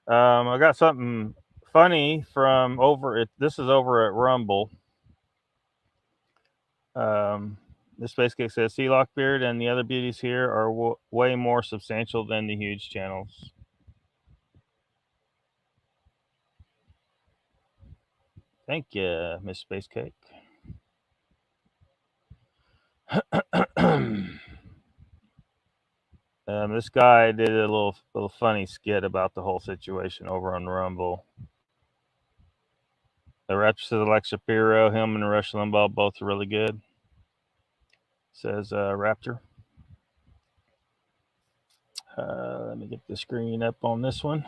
I got something funny from over it. This is over at Rumble. This basically says, "See, Lockbeard and the other beauties here are way more substantial than the huge channels." Thank you, Miss Space Cake. This guy did a little funny skit about the whole situation over on Rumble. The Raptor says Alex Shapiro, him and Rush Limbaugh both are really good. Says Raptor. Let me get the screen up on this one.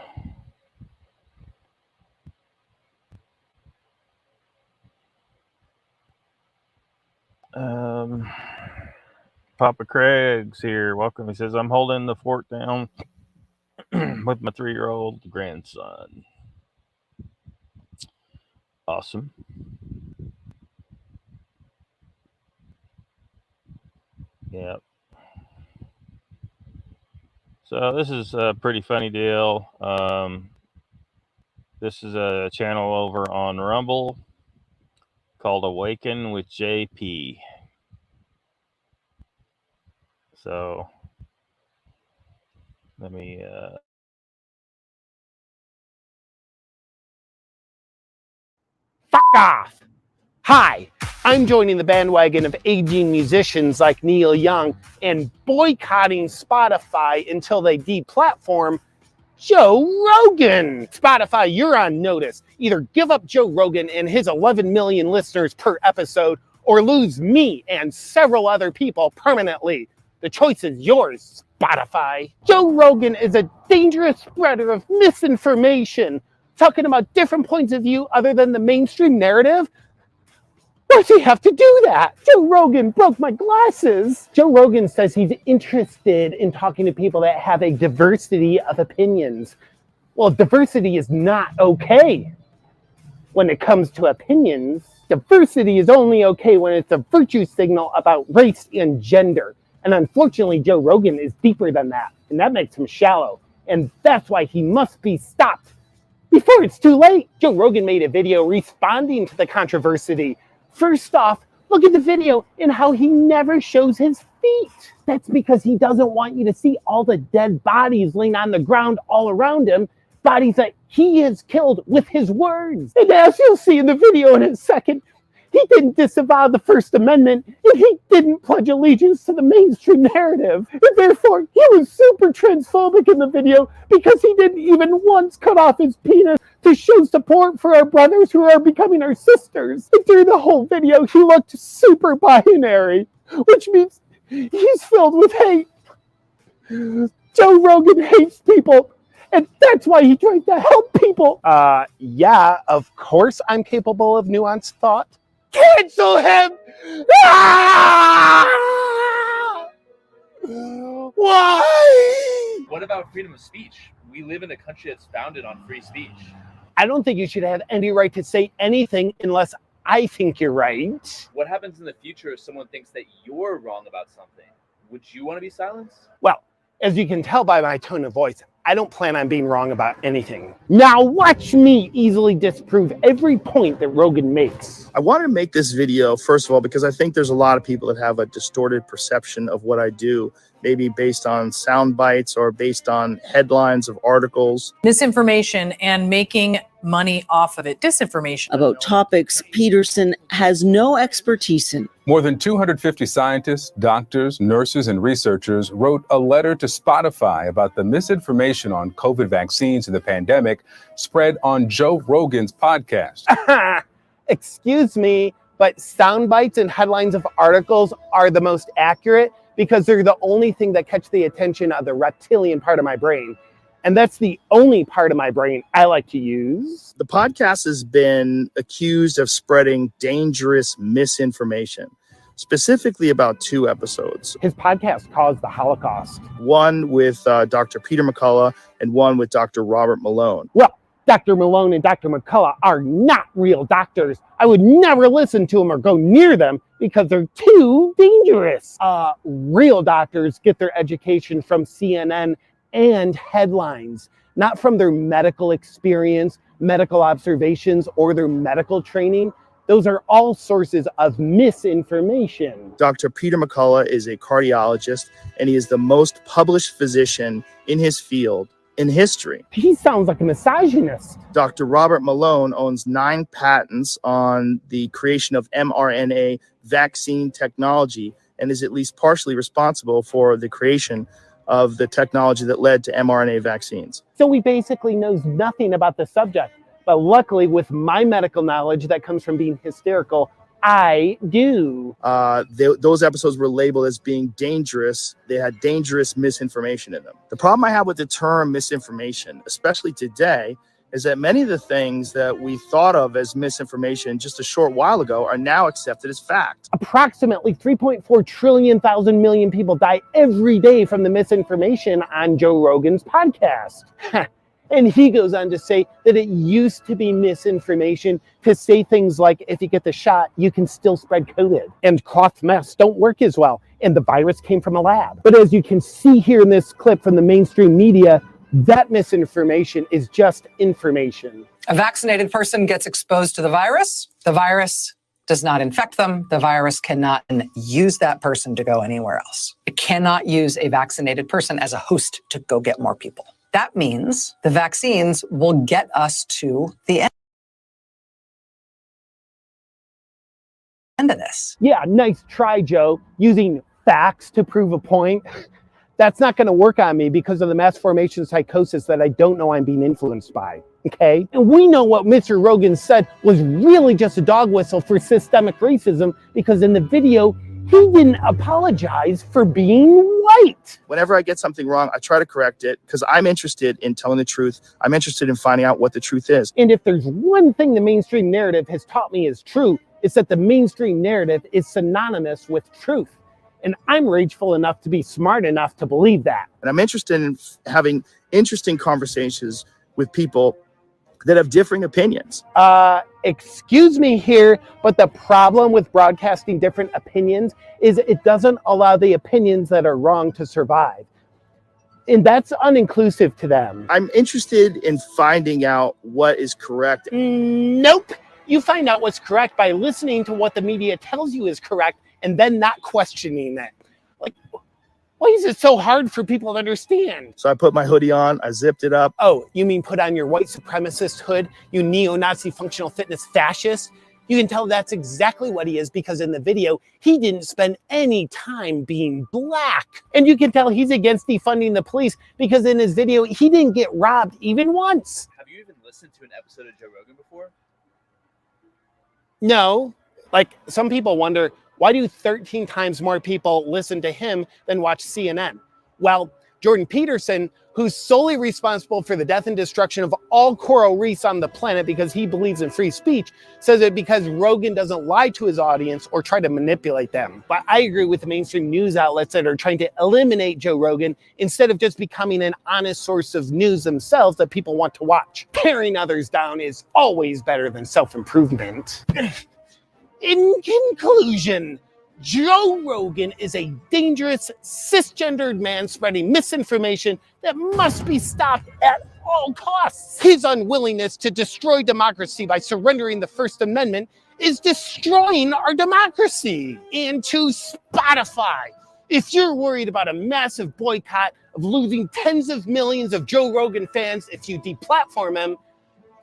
Papa Craig's here. Welcome. He says, "I'm holding the fort down with my 3-year-old grandson." Awesome. Yep. So this is a pretty funny deal. This is a channel over on Rumble called Awaken with JP. So let me Fuck off. Hi, I'm joining the bandwagon of aging musicians like Neil Young and boycotting Spotify until they deplatform Joe Rogan. Spotify, you're on notice. Either give up Joe Rogan and his 11 million listeners per episode, or lose me and several other people permanently. The choice is yours, Spotify. Joe Rogan is a dangerous spreader of misinformation, talking about different points of view other than the mainstream narrative. Why does he have to do that? Joe Rogan broke my glasses. Joe Rogan says he's interested in talking to people that have a diversity of opinions. Well, diversity is not okay when it comes to opinions. Diversity is only okay when it's a virtue signal about race and gender. And unfortunately, Joe Rogan is deeper than that. And that makes him shallow. And that's why he must be stopped before it's too late. Joe Rogan made a video responding to the controversy. First off, look at the video and how he never shows his feet. That's because he doesn't want you to see all the dead bodies laying on the ground all around him, bodies that he has killed with his words. And as you'll see in the video in a second, he didn't disavow the First Amendment, and he didn't pledge allegiance to the mainstream narrative. And therefore, he was super transphobic in the video because he didn't even once cut off his penis to show support for our brothers who are becoming our sisters. And through the whole video, he looked super binary, which means he's filled with hate. Joe Rogan hates people, and that's why he tries to help people. Yeah, of course I'm capable of nuanced thought. Cancel him! Ah! Why? What about freedom of speech? We live in a country that's founded on free speech. I don't think you should have any right to say anything unless I think you're right. What happens in the future if someone thinks that you're wrong about something? Would you want to be silenced? Well, as you can tell by my tone of voice, I don't plan on being wrong about anything. Now watch me easily disprove every point that Rogan makes. I wanted to make this video, first of all, because I think there's a lot of people that have a distorted perception of what I do, maybe based on sound bites or based on headlines of articles. Misinformation and making money off of it. Disinformation. About topics Peterson has no expertise in. More than 250 scientists, doctors, nurses, and researchers wrote a letter to Spotify about the misinformation on COVID vaccines and the pandemic spread on Joe Rogan's podcast. Excuse me, but sound bites and headlines of articles are the most accurate because they're the only thing that catch the attention of the reptilian part of my brain. And that's the only part of my brain I like to use. The podcast has been accused of spreading dangerous misinformation, specifically about 2 episodes. His podcast caused the Holocaust. One with Dr. Peter McCullough and one with Dr. Robert Malone. Well, Dr. Malone and Dr. McCullough are not real doctors. I would never listen to them or go near them because they're too dangerous. Real doctors get their education from CNN and headlines, not from their medical experience, medical observations or their medical training. Those are all sources of misinformation. Dr. Peter McCullough is a cardiologist, and he is the most published physician in his field in history. He sounds like a misogynist. Dr. Robert Malone owns 9 patents on the creation of mRNA vaccine technology and is at least partially responsible for the creation of the technology that led to mRNA vaccines. So he basically knows nothing about the subject. But luckily, with my medical knowledge that comes from being hysterical, I do. Those episodes were labeled as being dangerous. They had dangerous misinformation in them. The problem I have with the term misinformation, especially today, is that many of the things that we thought of as misinformation just a short while ago are now accepted as fact. Approximately 3.4 trillion thousand million people die every day from the misinformation on Joe Rogan's podcast. And he goes on to say that it used to be misinformation to say things like, if you get the shot, you can still spread COVID. And cloth masks don't work as well. And the virus came from a lab. But as you can see here in this clip from the mainstream media, that misinformation is just information. A vaccinated person gets exposed to the virus does not infect them. The virus cannot use that person to go anywhere else. It cannot use a vaccinated person as a host to go get more people. That means the vaccines will get us to the end of this. Yeah, nice try, Joe, using facts to prove a point. That's not going to work on me because of the mass formation psychosis that I don't know I'm being influenced by, okay? And we know what Mr. Rogan said was really just a dog whistle for systemic racism because in the video, he didn't apologize for being white. Whenever I get something wrong, I try to correct it because I'm interested in telling the truth. I'm interested in finding out what the truth is. And if there's one thing the mainstream narrative has taught me is true, it's that the mainstream narrative is synonymous with truth. And I'm rageful enough to be smart enough to believe that. And I'm interested in having interesting conversations with people that have differing opinions. Excuse me here, but the problem with broadcasting different opinions is it doesn't allow the opinions that are wrong to survive. And that's uninclusive to them. I'm interested in finding out what is correct. Nope. You find out what's correct by listening to what the media tells you is correct and then not questioning it. Like, why is it so hard for people to understand? So I put my hoodie on, I zipped it up. Oh, you mean put on your white supremacist hood, you neo-Nazi functional fitness fascist? You can tell that's exactly what he is because in the video, he didn't spend any time being black. And you can tell he's against defunding the police because in his video, he didn't get robbed even once. Have you even listened to an episode of Joe Rogan before? No. Like, some people wonder, why do 13 times more people listen to him than watch CNN? Well, Jordan Peterson, who's solely responsible for the death and destruction of all coral reefs on the planet because he believes in free speech, says it because Rogan doesn't lie to his audience or try to manipulate them. But I agree with the mainstream news outlets that are trying to eliminate Joe Rogan instead of just becoming an honest source of news themselves that people want to watch. Tearing others down is always better than self-improvement. In conclusion, Joe Rogan is a dangerous, cisgendered man spreading misinformation that must be stopped at all costs. His unwillingness to destroy democracy by surrendering the First Amendment is destroying our democracy. And to Spotify, if you're worried about a massive boycott of losing tens of millions of Joe Rogan fans if you deplatform him,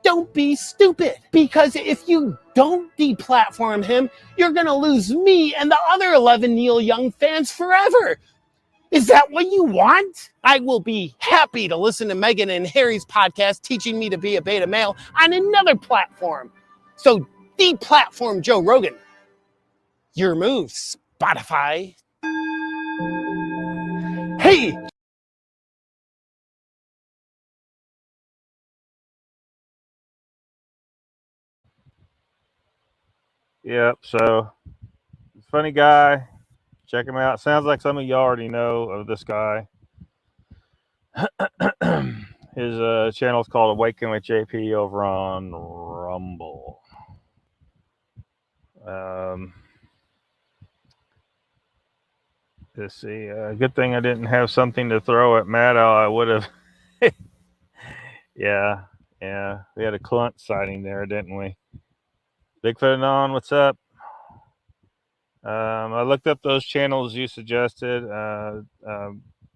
don't be stupid, because if you don't deplatform him, you're going to lose me and the other 11 Neil Young fans forever. Is that what you want? I will be happy to listen to Meghan and Harry's podcast teaching me to be a beta male on another platform. So deplatform Joe Rogan. Your move, Spotify. Hey! Yep. So, funny guy. Check him out. Sounds like some of you already know of this guy. His channel is called Awaken with JP over on Rumble. Let's see. Good thing I didn't have something to throw at Matt. I would have. Yeah. Yeah, we had a clunt sighting there, didn't we? Bigfoot Anon, what's up? I looked up those channels you suggested.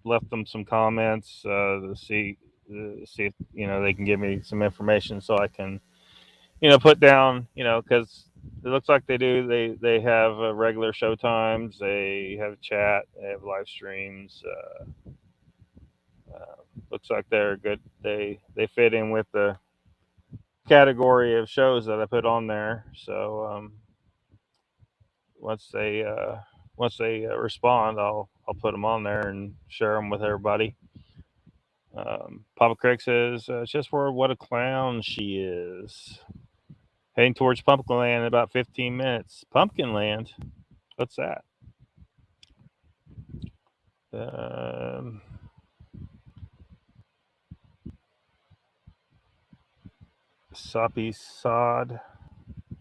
Left them some comments to see if they can give me some information so I can put down because it looks like they do. They have regular show times. They have chat. They have live streams. Looks like they're good. They fit in with the category of shows that I put on there. So once they respond, I'll put them on there and share them with everybody. Papa Craig says it's just for what a clown she is. Heading towards Pumpkin Land in about 15 minutes. Pumpkin Land? What's that? Soppy Sod.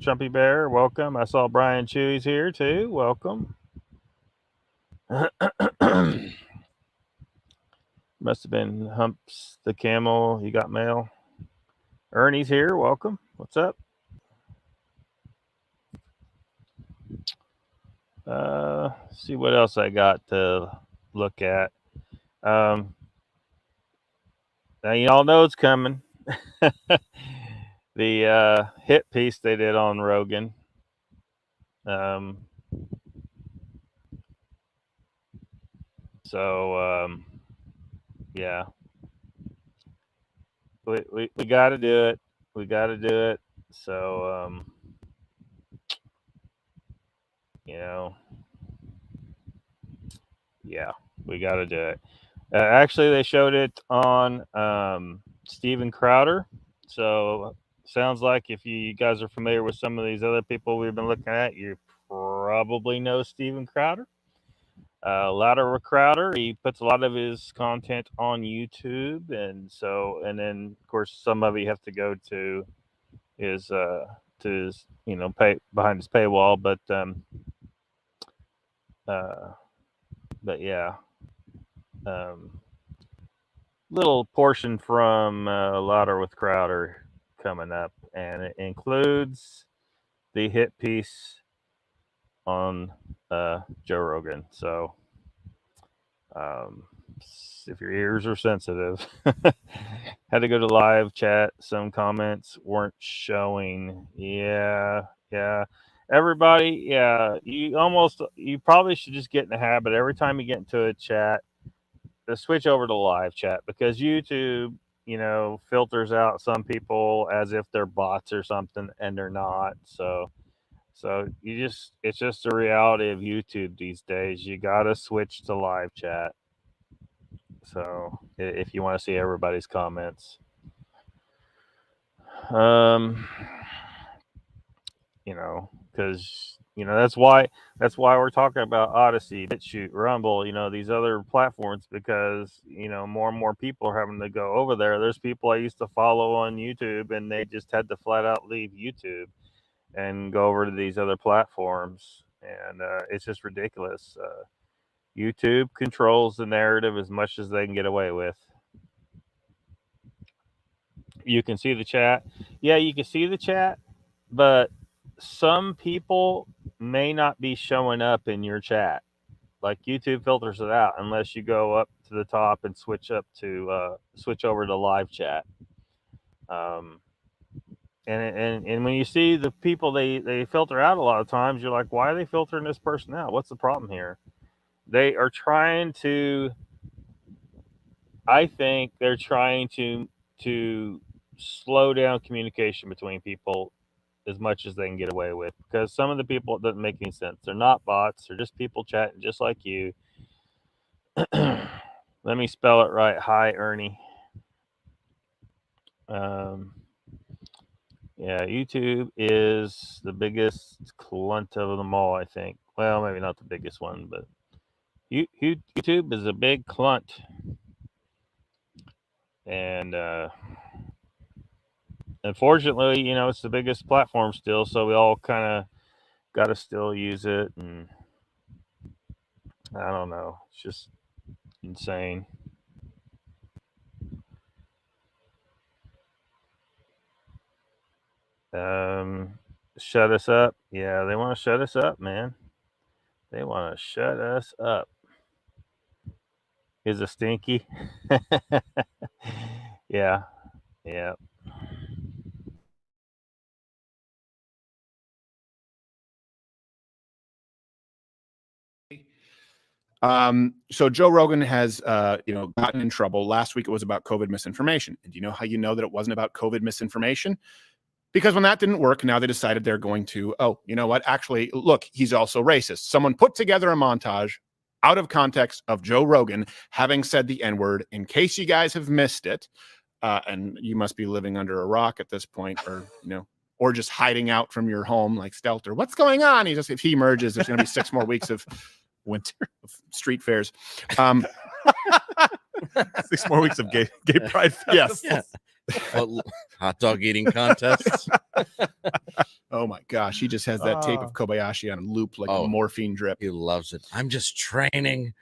Chumpy Bear, welcome. I saw Brian Chewy's here too. Welcome. Must have been Humps the Camel. You got mail. Ernie's here. Welcome. What's up? See what else I got to look at. Now y'all know it's coming. The hit piece they did on Rogan. Yeah, we got to do it. We got to do it. So yeah, we got to do it. Actually, they showed it on Steven Crowder. So sounds like if you guys are familiar with some of these other people we've been looking at, you probably know Steven Crowder. Louder Crowder, he puts a lot of his content on YouTube, and then of course some of it you have to go to his pay behind his paywall, but yeah. Little portion from Louder with Crowder coming up, and it includes the hit piece on Joe Rogan. So if your ears are sensitive, had to go to live chat. Some comments weren't showing. Yeah. Everybody, yeah, you probably should just get in the habit every time you get into a chat to switch over to live chat, because YouTube, filters out some people as if they're bots or something, and they're not. So it's just a reality of YouTube these days. You gotta switch to live chat. So if you want to see everybody's comments, because that's why we're talking about Odyssey, BitChute, Rumble, these other platforms, because more and more people are having to go over there. There's people I used to follow on YouTube, and they just had to flat out leave YouTube and go over to these other platforms, and it's just ridiculous. YouTube controls the narrative as much as they can get away with. You can see the chat. Yeah, you can see the chat, but some people may not be showing up in your chat. Like YouTube filters it out unless you go up to the top and switch over to live chat. And when you see the people they filter out, a lot of times you're like, why are they filtering this person out? What's the problem here? They are trying to. I think they're trying to slow down communication between people as much as they can get away with, because some of the people, it doesn't make any sense. They're not bots. They're just people chatting just like you. Let me spell it right. Hi, Ernie. Yeah, YouTube is the biggest clunt of them all, I think. Well, maybe not the biggest one, but YouTube is a big clunt. And unfortunately, it's the biggest platform still, so we all kind of got to still use it. And I don't know. It's just insane. Shut us up. Yeah, they want to shut us up, man. They want to shut us up. Is it stinky? Yeah. Yeah. So Joe Rogan has, gotten in trouble. Last week it was about COVID misinformation. And do you know how you know that it wasn't about COVID misinformation? Because when that didn't work, now they decided they're going to, oh, you know what? Actually, look, he's also racist. Someone put together a montage out of context of Joe Rogan having said the N-word. In case you guys have missed it, and you must be living under a rock at this point, or just hiding out from your home like Stelter. What's going on? If he emerges, there's going to be 6 more weeks of winter of street fairs. 6 more weeks of gay pride festivals. Yes. Hot dog eating contests. Oh my gosh, he just has that tape of Kobayashi on a loop like a morphine drip. He loves it. I'm just training.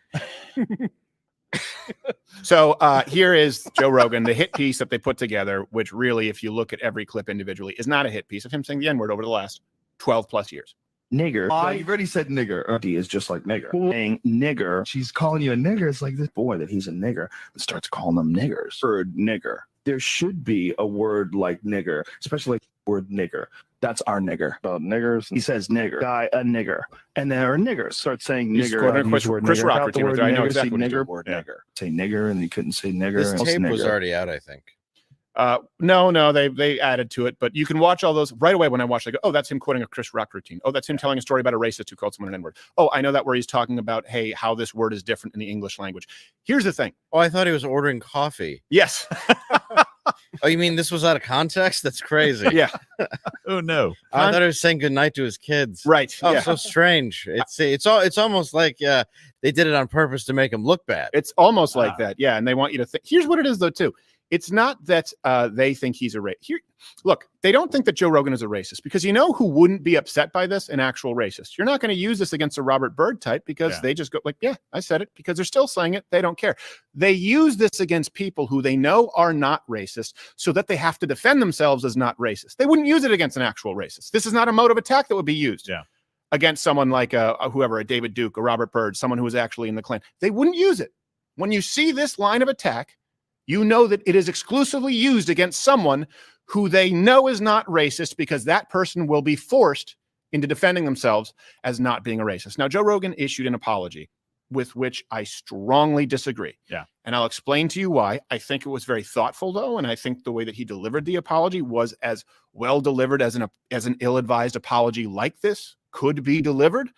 So here is Joe Rogan, the hit piece that they put together, which really, if you look at every clip individually, is not a hit piece of him saying the N-word over the last 12 plus years. Nigger. You've already said nigger. D is just like nigger. Saying nigger. She's calling you a nigger. It's like this boy that he's a nigger and starts calling them niggers. Word nigger. There should be a word like nigger, especially like the word nigger. That's our nigger. About niggers. He says nigger. Guy, a nigger. And there are niggers. Start saying nigger. Chris Rock routine. I know exactly what nigger. Word Nigger. Say nigger, and you couldn't say nigger. This tape was already out, I think. No, they added to it, but you can watch all those right away. When I watch, I go, oh, that's him quoting a Chris Rock routine. Oh, that's him telling a story about a racist who called someone an N-word. Oh, I know that where he's talking about, hey, how this word is different in the English language. Here's the thing. Oh, I thought he was ordering coffee. Yes. Oh, you mean this was out of context? That's crazy. Yeah. Oh no. I thought he was saying goodnight to his kids. Right. Oh, yeah. so strange. It's almost like they did it on purpose to make him look bad. It's almost like that. Yeah. And they want you to think. Here's what it is, though, too. It's not that they think he's a racist. Look, they don't think that Joe Rogan is a racist because you know who wouldn't be upset by this? An actual racist. You're not going to use this against a Robert Byrd type because they just go like, yeah, I said it, because they're still saying it. They don't care. They use this against people who they know are not racist so that they have to defend themselves as not racist. They wouldn't use it against an actual racist. This is not a mode of attack that would be used against someone like a David Duke, a Robert Byrd, someone who was actually in the Klan. They wouldn't use it. When you see this line of attack, you know that it is exclusively used against someone who they know is not racist because that person will be forced into defending themselves as not being a racist. Now, Joe Rogan issued an apology with which I strongly disagree. Yeah. And I'll explain to you why. I think it was very thoughtful, though, and I think the way that he delivered the apology was as well delivered as an ill-advised apology like this could be delivered.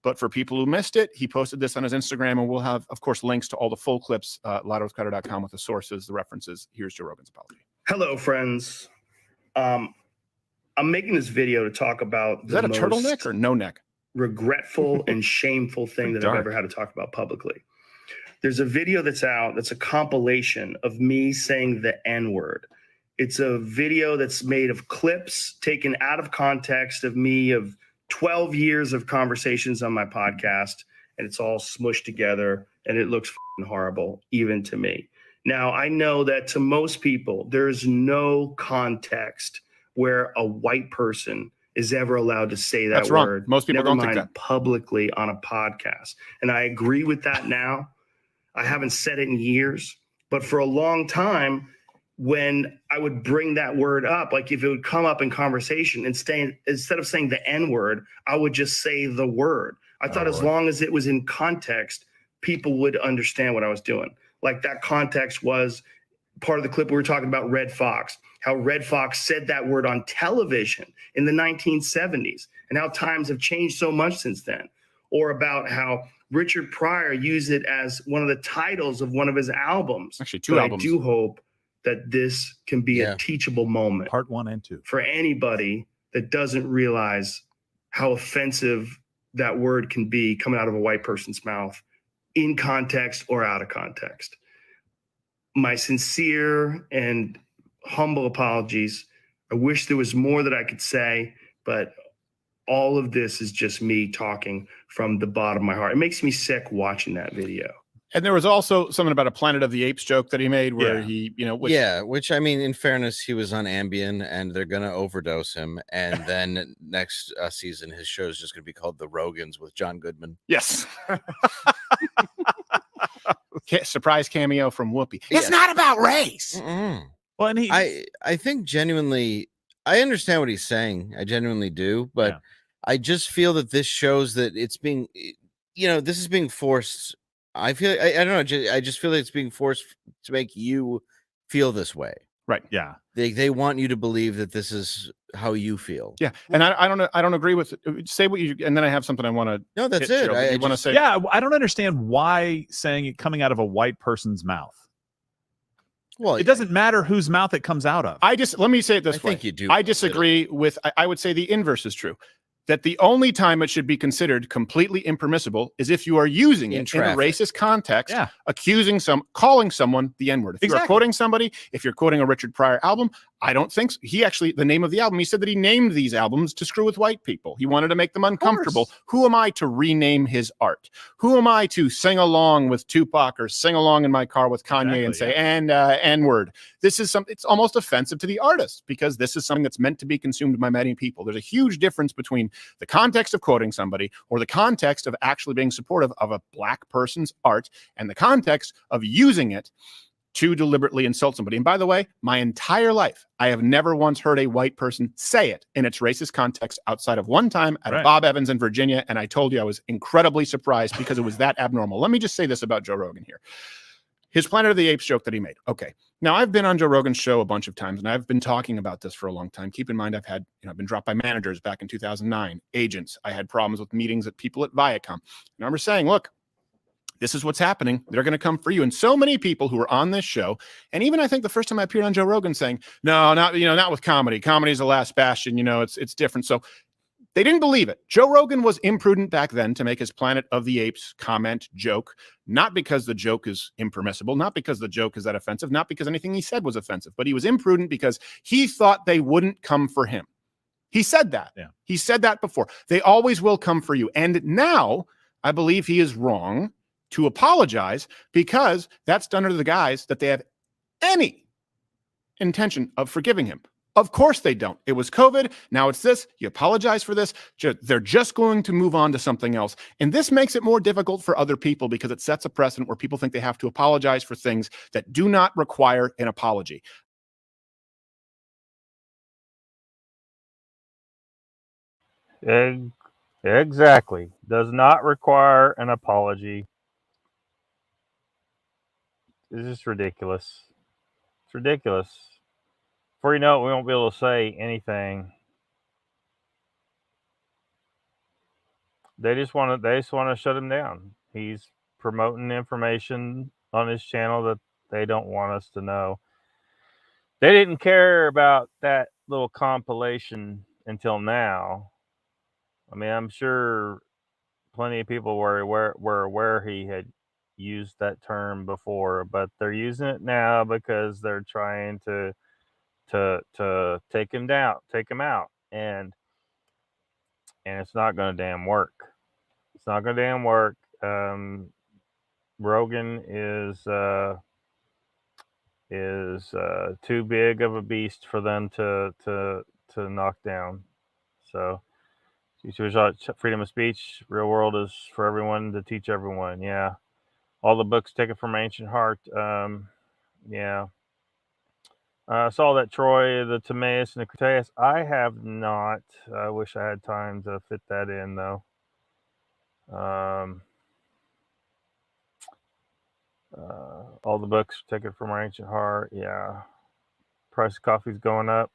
But for people who missed it, he posted this on his Instagram, and we'll have, of course, links to all the full clips, louderwithcutter.com, with the sources, the references. Here's Joe Rogan's apology. Hello, friends. I'm making this video to talk about Is that a turtleneck or no neck? Regretful and shameful thing that I've ever had to talk about publicly. There's a video that's out that's a compilation of me saying the N-word. It's a video that's made of clips taken out of context of me of 12 years of conversations on my podcast, and it's all smushed together, and it looks horrible, even to me. Now, I know that to most people, there's no context where a white person is ever allowed to say that word. Most people don't think that publicly on a podcast. And I agree with that now. I haven't said it in years, but for a long time, when I would bring that word up, like if it would come up in conversation, instead of saying the N-word, I would just say the word. I thought as long as it was in context, people would understand what I was doing. Like that context was part of the clip we were talking about Red Fox, how Red Fox said that word on television in the 1970s and how times have changed so much since then. Or about how Richard Pryor used it as one of the titles of one of his albums. Actually, two albums. I do hope that this can be a teachable moment. Part 1 and 2. For anybody that doesn't realize how offensive that word can be coming out of a white person's mouth in context or out of context. My sincere and humble apologies. I wish there was more that I could say, but all of this is just me talking from the bottom of my heart. It makes me sick watching that video. And there was also something about a Planet of the Apes joke that he made where he, which I mean, in fairness, he was on Ambien and they're going to overdose him. And then next season, his show is just going to be called The Rogans with John Goodman. Yes. Surprise cameo from Whoopi. It's not about race. Mm-mm. Well, and I think genuinely, I understand what he's saying. I genuinely do, but I just feel that this shows that it's being, this is being forced. I feel, I don't know. I just feel like it's being forced to make you feel this way. Right. Yeah. They want you to believe that this is how you feel. Yeah. And I don't agree with it. Say what you, and then I have something I want to. No, that's it. I want to say. Yeah. I don't understand why saying it coming out of a white person's mouth. Well, it doesn't matter whose mouth it comes out of. Let me say it this way. I think you do. I disagree with, I would say the inverse is true. That the only time it should be considered completely impermissible is if you are using it in a racist context, calling someone the N-word. If you're quoting somebody, if you're quoting a Richard Pryor album, I don't think so. He actually, the name of the album, he said that he named these albums to screw with white people. He wanted to make them uncomfortable. Who am I to rename his art? Who am I to sing along with Tupac or sing along in my car with Kanye and say, N-word? This is it's almost offensive to the artist because this is something that's meant to be consumed by many people. There's a huge difference between the context of quoting somebody or the context of actually being supportive of a black person's art and the context of using it to deliberately insult somebody. And by the way, my entire life, I have never once heard a white person say it in its racist context outside of one time at a Bob Evans in Virginia. And I told you I was incredibly surprised because it was that abnormal. Let me just say this about Joe Rogan here. His Planet of the Apes joke that he made. Okay. Now I've been on Joe Rogan's show a bunch of times and I've been talking about this for a long time. Keep in mind, I've been dropped by managers back in 2009, agents. I had problems with meetings at people at Viacom. And I remember saying, look, this is what's happening. They're going to come for you. And so many people who were on this show, and even I think the first time I appeared on Joe Rogan saying, no, not with comedy. Comedy is the last bastion. It's different. So they didn't believe it. Joe Rogan was imprudent back then to make his Planet of the Apes comment joke, not because the joke is impermissible, not because the joke is that offensive, not because anything he said was offensive, but he was imprudent because he thought they wouldn't come for him. He said that. Yeah. He said that before. They always will come for you. And now I believe he is wrong to apologize because that's done under the guise that they have any intention of forgiving him. Of course they don't. It was COVID. Now it's this. You apologize for this. They're just going to move on to something else. And this makes it more difficult for other people because it sets a precedent where people think they have to apologize for things that do not require an apology. Exactly. Does not require an apology. It's just ridiculous. It's ridiculous. Before you know it, we won't be able to say anything. They just want to shut him down. He's promoting information on his channel that they don't want us to know. They didn't care about that little compilation until now. I mean, I'm sure plenty of people were aware he had used that term before, but they're using it now because they're trying to take him down, take him out, and it's not going to damn work. It's not going to damn work. Rogan is too big of a beast for them to knock down. So, freedom of speech, real world is for everyone to teach everyone. Yeah. All the books taken from ancient heart. Yeah. I saw that Troy, the Timaeus, and the Cretaeus. I have not. I wish I had time to fit that in, though. All the books taken from our ancient heart. Yeah. Price of coffee's going up.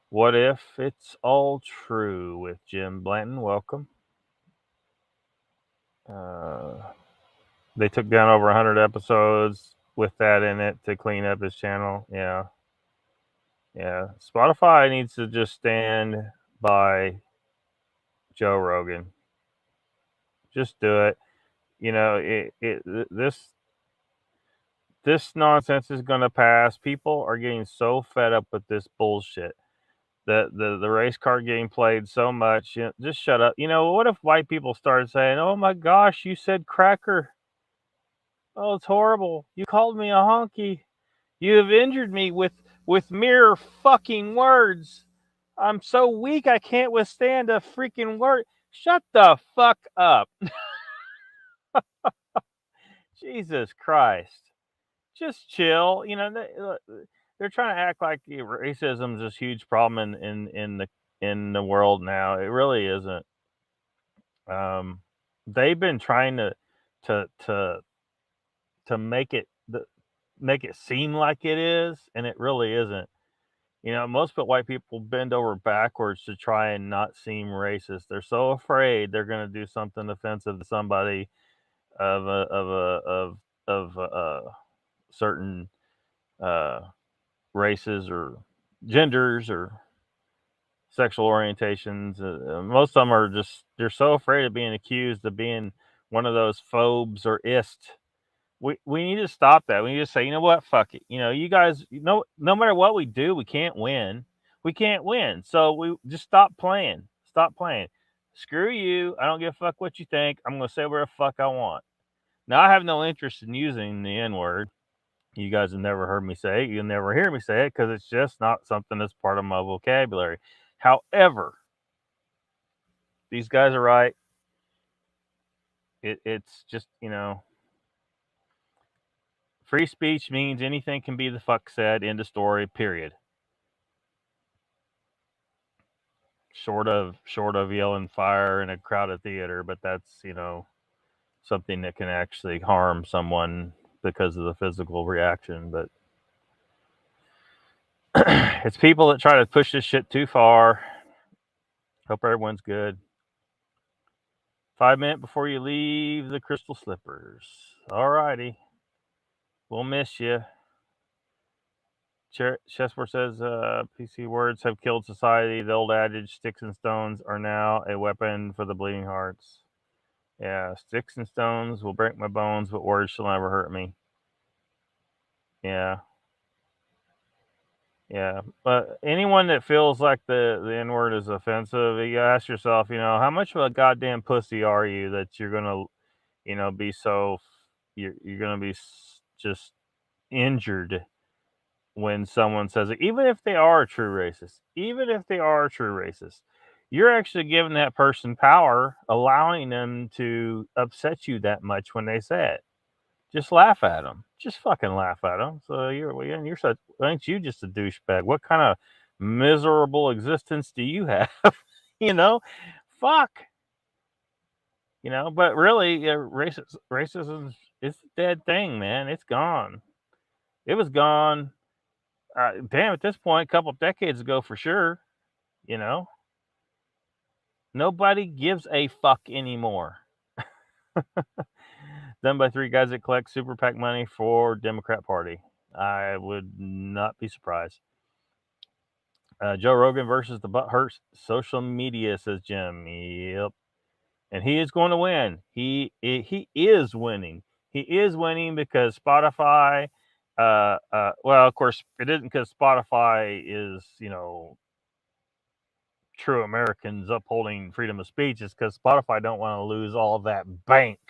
What if it's all true with Jim Blanton? Welcome. They took down over 100 episodes with that in it to clean up his channel. Yeah. Spotify needs to just stand by Joe Rogan. Just do it. This nonsense is going to pass. People are getting so fed up with this bullshit. The race card game played so much. Just shut up. What if white people started saying, "Oh my gosh, you said cracker"? Oh, it's horrible. You called me a honky. You have injured me with mere fucking words. I'm so weak I can't withstand a freaking word. Shut the fuck up. Jesus Christ. Just chill. You know, they're trying to act like racism is this huge problem in the world now. It really isn't. They've been trying to to to make it seem like it is, and it really isn't. You know, most white people bend over backwards to try and not seem racist. They're so afraid they're going to do something offensive to somebody of certain uh, races or genders or sexual orientations. Most of them are just they're so afraid of being accused of being one of those phobes or ist. We need to stop that. We need to say, you know what, fuck it. You know, you guys, no matter what we do, we can't win. We can't win. So we just stop playing. Stop playing. Screw you. I don't give a fuck what you think. I'm gonna say where the fuck I want. Now I have no interest in using the N word. You guys have never heard me say it. You'll never hear me say it because it's just not something that's part of my vocabulary. However, these guys are right. It's just, you know, free speech means anything can be the fuck said. End of story. Period. Short of yelling fire in a crowded theater, but that's, you know, something that can actually harm someone because of the physical reaction. But it's people that try to push this shit too far. Hope everyone's good. 5 minutes before you leave the crystal slippers. All righty. We'll miss you. Chessboard says PC words have killed society. The old adage, sticks and stones are now a weapon for the bleeding hearts. Yeah, sticks and stones will break my bones, but words shall never hurt me. Yeah. Yeah. But anyone that feels like the N-word is offensive, you ask yourself, you know, how much of a goddamn pussy are you that you're going to, you know, be so, you're going to be just injured when someone says it, even if they are a true racist, you're actually giving that person power, allowing them to upset you that much when they say it. Just laugh at them. Just fucking laugh at them. So you're such, ain't you just a douchebag? What kind of miserable existence do you have? You know, fuck. You know, but really, racism is a dead thing, man. It's gone. It was gone. Damn, at this point, a couple decades ago for sure. You know, nobody gives a fuck anymore. Done by 3 guys that collect super PAC money for Democrat Party. I would not be surprised. Joe Rogan versus the butthurt social media, says Jim. Yep, and he is going to win. He is winning. He is winning because Spotify. Well, of course, it isn't because Spotify is, you know, true Americans upholding freedom of speech. It's because Spotify don't want to lose all of that bank.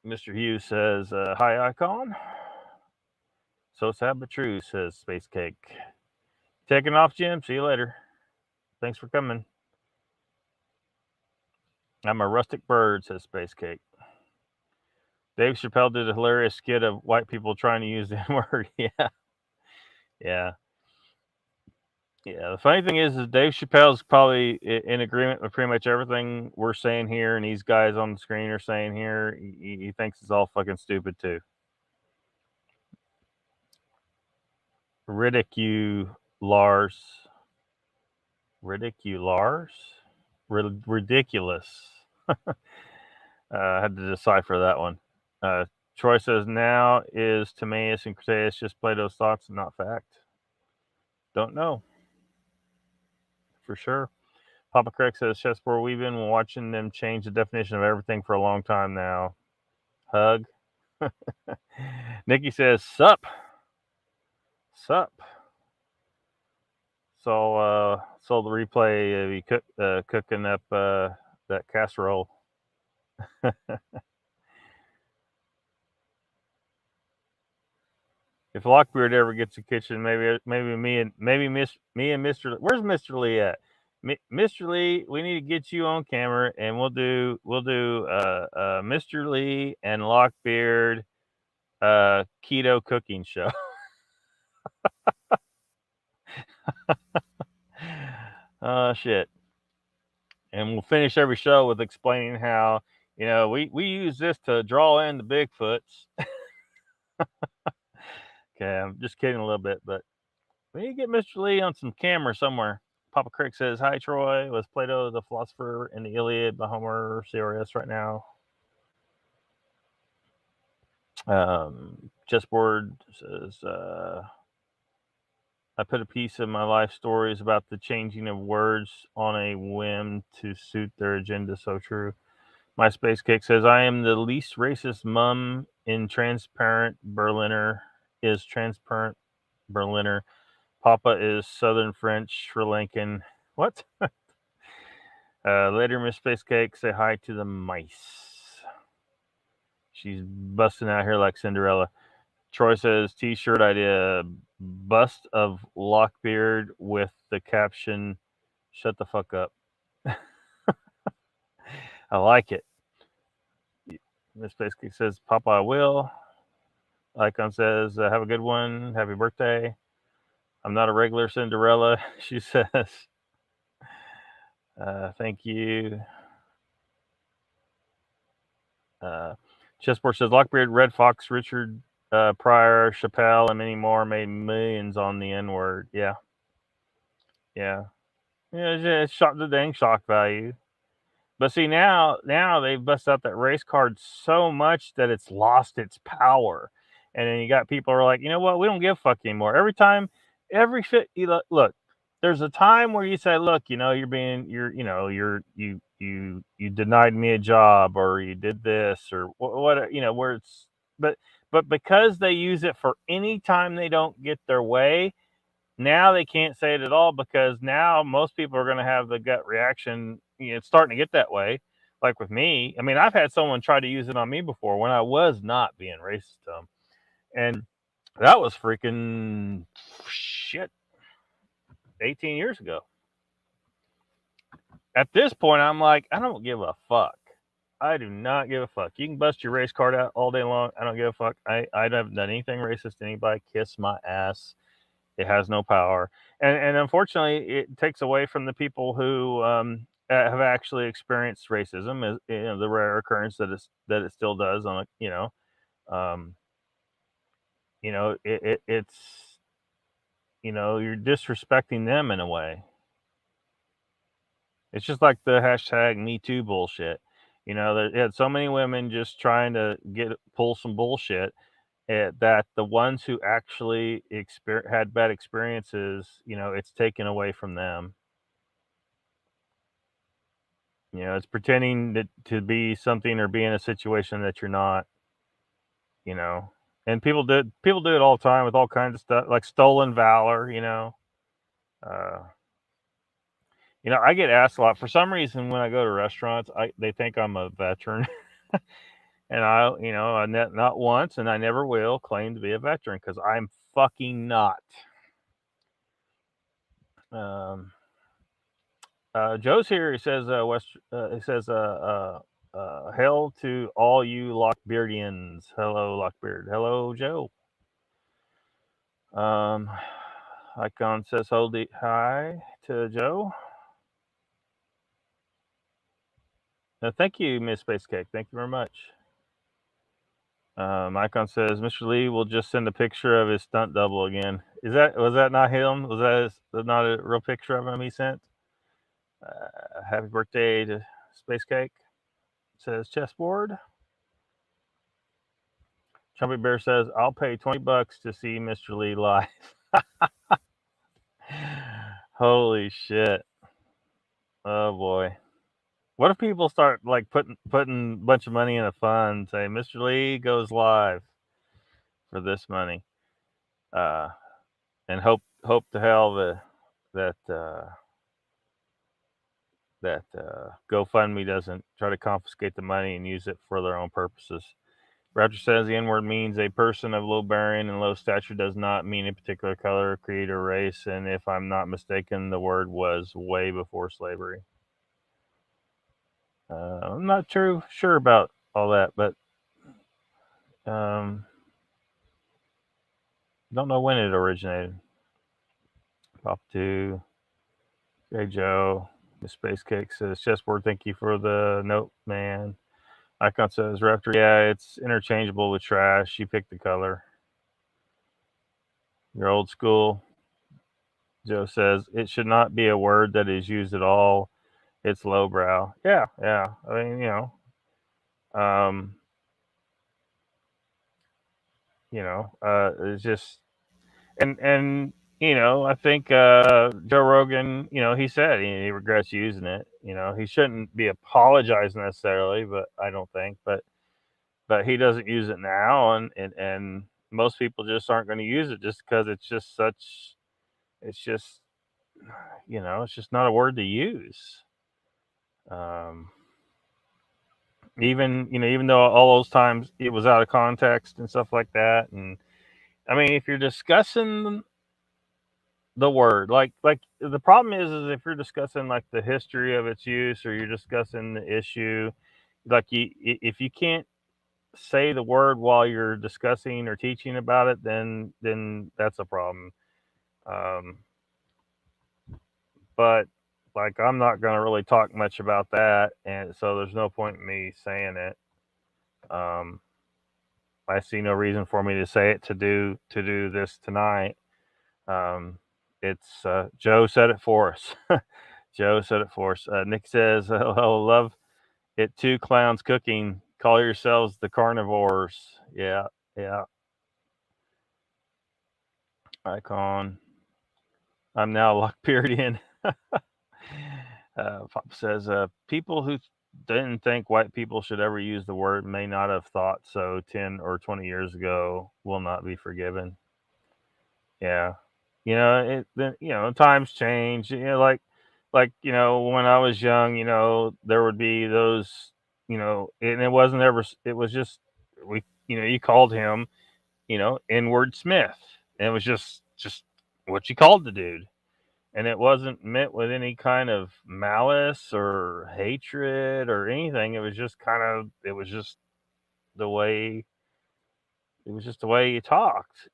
Mr. Hughes says, hi, Icon. So sad but true, says Space Cake. Taking off, Jim. See you later. Thanks for coming. I'm a rustic bird, says Space Cake. Dave Chappelle did a hilarious skit of white people trying to use the N-word. Yeah. Yeah. Yeah. The funny thing is Dave Chappelle's probably in agreement with pretty much everything we're saying here, and these guys on the screen are saying here. He thinks it's all fucking stupid, too. Ridiculous. I had to decipher that one. Troy says, now is Timaeus and Critias just Plato's thoughts and not fact? Don't know. For sure. Papa Craig says, Chessboard, we've been watching them change the definition of everything for a long time now. Hug. Nikki says, sup. So the replay of you cooking up that casserole. If Lockbeard ever gets a kitchen, maybe me and Mr. Where's Mr. Lee at? Mr. Lee, we need to get you on camera, and we'll do Mr. Lee and Lockbeard keto cooking show. Shit. And we'll finish every show with explaining how, we use this to draw in the Bigfoots. Okay, I'm just kidding a little bit, but we need to get Mr. Lee on some camera somewhere. Papa Crick says, "Hi, Troy. Was Plato the philosopher in the Iliad by Homer serious right now?" Chessboard says, "I put a piece of my life stories about the changing of words on a whim to suit their agenda. So true." My Space Cake says, "I am the least racist mum in transparent Berliner. Is transparent Berliner. Papa is Southern French, Sri Lankan." What? Later, Miss Space Cake, say hi to the mice. She's busting out here like Cinderella. Troy says, "T-shirt idea, bust of Lockbeard with the caption, 'Shut the fuck up.'" I like it. Miss Space Cake says, "Papa, I will." Icon says, "Have a good one. Happy birthday. I'm not a regular Cinderella." She says, "Thank you." Chessboard says, "Lockbeard, Red Fox, Richard Pryor, Chappelle, and many more made millions on the N-word." Yeah. It's the dang shock value. But see, now they've busted out that race card so much that it's lost its power. And then you got people who are like, you know what? We don't give a fuck anymore. Look, there's a time where you say, look, you denied me a job, or you did this, or what, where it's, but because they use it for any time they don't get their way, now they can't say it at all, because now most people are going to have the gut reaction. It's starting to get that way. Like with me, I mean, I've had someone try to use it on me before when I was not being racist to them. And that was freaking shit 18 years ago. At this point, I'm like, I don't give a fuck. I do not give a fuck. You can bust your race card out all day long. I don't give a fuck. I haven't done anything racist to anybody. Kiss my ass. It has no power. And unfortunately, it takes away from the people who have actually experienced racism, as the rare occurrence that it still does on it's you're disrespecting them in a way. It's just like the hashtag Me Too bullshit. There had so many women just trying to pull some bullshit, that the ones who actually had bad experiences, it's taken away from them. It's pretending to be something or be in a situation that you're not. And people do it all the time with all kinds of stuff, like stolen valor. I get asked a lot. For some reason, when I go to restaurants, they think I'm a veteran. And I not once, and I never will claim to be a veteran, because I'm fucking not. Joe's here. He says, hail to all you Lockbeardians. Hello, Lockbeard. Hello, Joe. Icon says, hi to Joe. Thank you, Miss Space Cake. Thank you very much. Icon says, Mr. Lee will just send a picture of his stunt double again. Was that not him? Was that not a real picture of him he sent? Happy birthday to Space Cake, says Chessboard. Chumpy Bear says, I'll pay $20 to see Mr. Lee live. Holy shit. Oh boy. What if people start like putting a bunch of money in a fund, say Mr. Lee goes live for this money, and hope to hell that GoFundMe doesn't try to confiscate the money and use it for their own purposes. Raptor says the N-word means a person of low bearing and low stature, does not mean a particular color, creed, or race. And if I'm not mistaken, the word was way before slavery. I'm not sure about all that, but don't know when it originated. Pop 2, Hey Joe, the Space Cake says, Chessboard, thank you for the note, man. Icon says, Raptor, yeah, it's interchangeable with trash. You pick the color. You're old school. Joe says, it should not be a word that is used at all. It's lowbrow. Yeah. I mean, it's just, and I think Joe Rogan, he said he regrets using it. He shouldn't be apologizing necessarily, but I don't think, but he doesn't use it now, and most people just aren't going to use it just because it's just it's just not a word to use. Even though all those times it was out of context and stuff like that, and I mean, if you're discussing the word, like the problem is if you're discussing like the history of its use, or you're discussing the issue, like if you can't say the word while you're discussing or teaching about it, then that's a problem. But like, I'm not going to really talk much about that, and so there's no point in me saying it. I see no reason for me to say it to do this tonight. It's Joe said it for us. Joe said it for us. Nick says, "Oh, love it too. Clowns cooking. Call yourselves the carnivores." Yeah. Icon. I'm now Lockbeardian. Pop says, people who didn't think white people should ever use the word may not have thought so 10 or 20 years ago, will not be forgiven. Yeah. Times change. Like when I was young, there would be those, and it wasn't ever, it was just, you called him, N-word Smith. And it was just what you called the dude. And it wasn't meant with any kind of malice or hatred or anything. It was just the way you talked.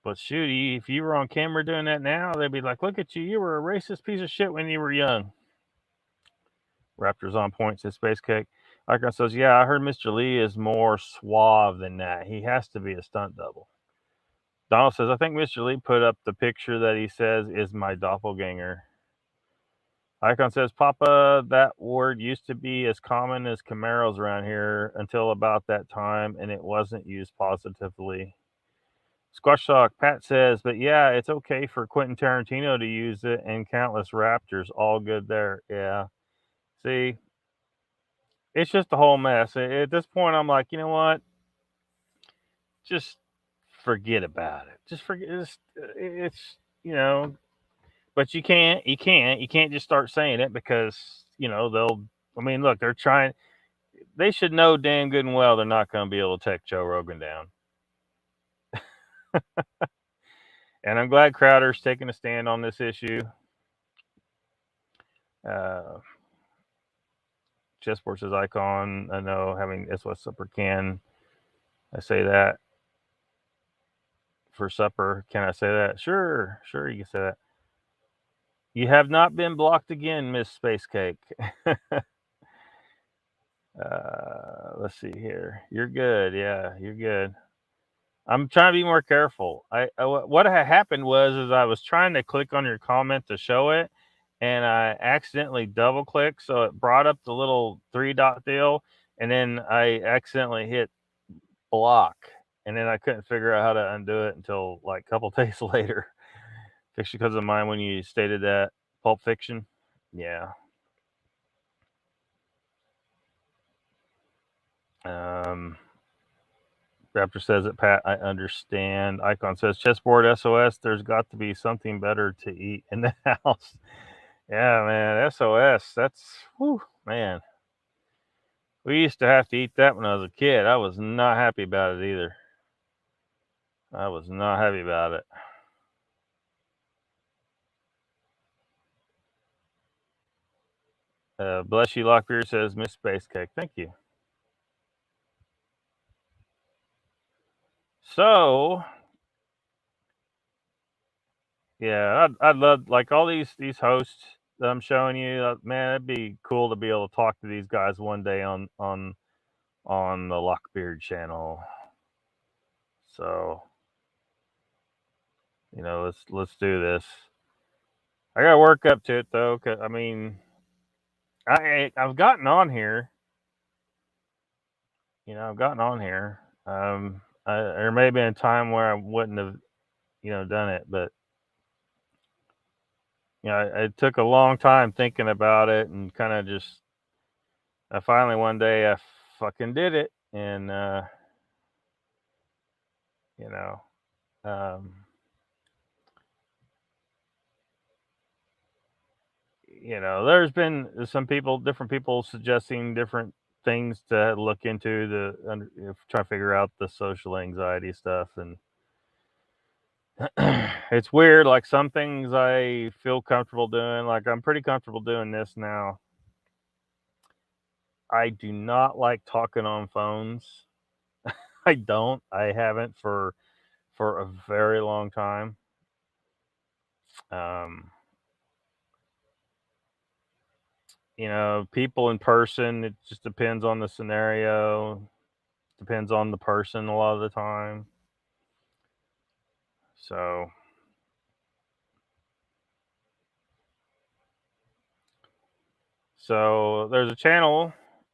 But shoot, if you were on camera doing that now, they'd be like, look at you. You were a racist piece of shit when you were young. Raptors on point, says Space Cake. Icon says, yeah, I heard Mr. Lee is more suave than that. He has to be a stunt double. Donald says, I think Mr. Lee put up the picture that he says is my doppelganger. Icon says, Papa, that word used to be as common as Camaros around here until about that time, and it wasn't used positively. Squash Talk, Pat says, but yeah, it's okay for Quentin Tarantino to use it and countless Raptors. All good there. Yeah. See, it's just a whole mess. At this point, I'm like, you know what? Just forget about it. Just forget. It's but you can't just start saying it because, look, they're trying. They should know damn good and well they're not going to be able to take Joe Rogan down. And I'm glad Crowder's taking a stand on this issue. Chessboard says, Icon, I know having SOS supper can I say that for supper? Can I say that? Sure, you can say that. You have not been blocked again, Miss Space Cake. Let's see here. You're good. Yeah, you're good. I'm trying to be more careful. What had happened was I was trying to click on your comment to show it, and I accidentally double clicked, so it brought up the little 3-dot deal, and then I accidentally hit block, and then I couldn't figure out how to undo it until like a couple days later. Especially because of mine when you stated that Pulp Fiction. Yeah. Raptor says it, Pat, I understand. Icon says, Chessboard SOS, there's got to be something better to eat in the house. Yeah, man, SOS, that's, whew, man. We used to have to eat that when I was a kid. I was not happy about it either. I was not happy about it. Bless you, Lockbeard says Miss Space Cake. Thank you. So, yeah, I'd love, like, all these hosts that I'm showing you. Man, it'd be cool to be able to talk to these guys one day on the Lockbeard channel. So, you know, let's do this. I gotta work up to it though, 'cause, I mean, I've gotten on here. You know, I've gotten on here. There may have been a time where I wouldn't have, done it, but it took a long time thinking about it and kind of just. I finally one day I fucking did it, and you know, there's been some different people suggesting different things to look into try to figure out the social anxiety stuff, and it's weird. Like, some things I feel comfortable doing. Like, I'm pretty comfortable doing this now. I do not like talking on phones. I don't. I haven't for a very long time. People in person, it just depends on the scenario. Depends on the person a lot of the time. So there's a channel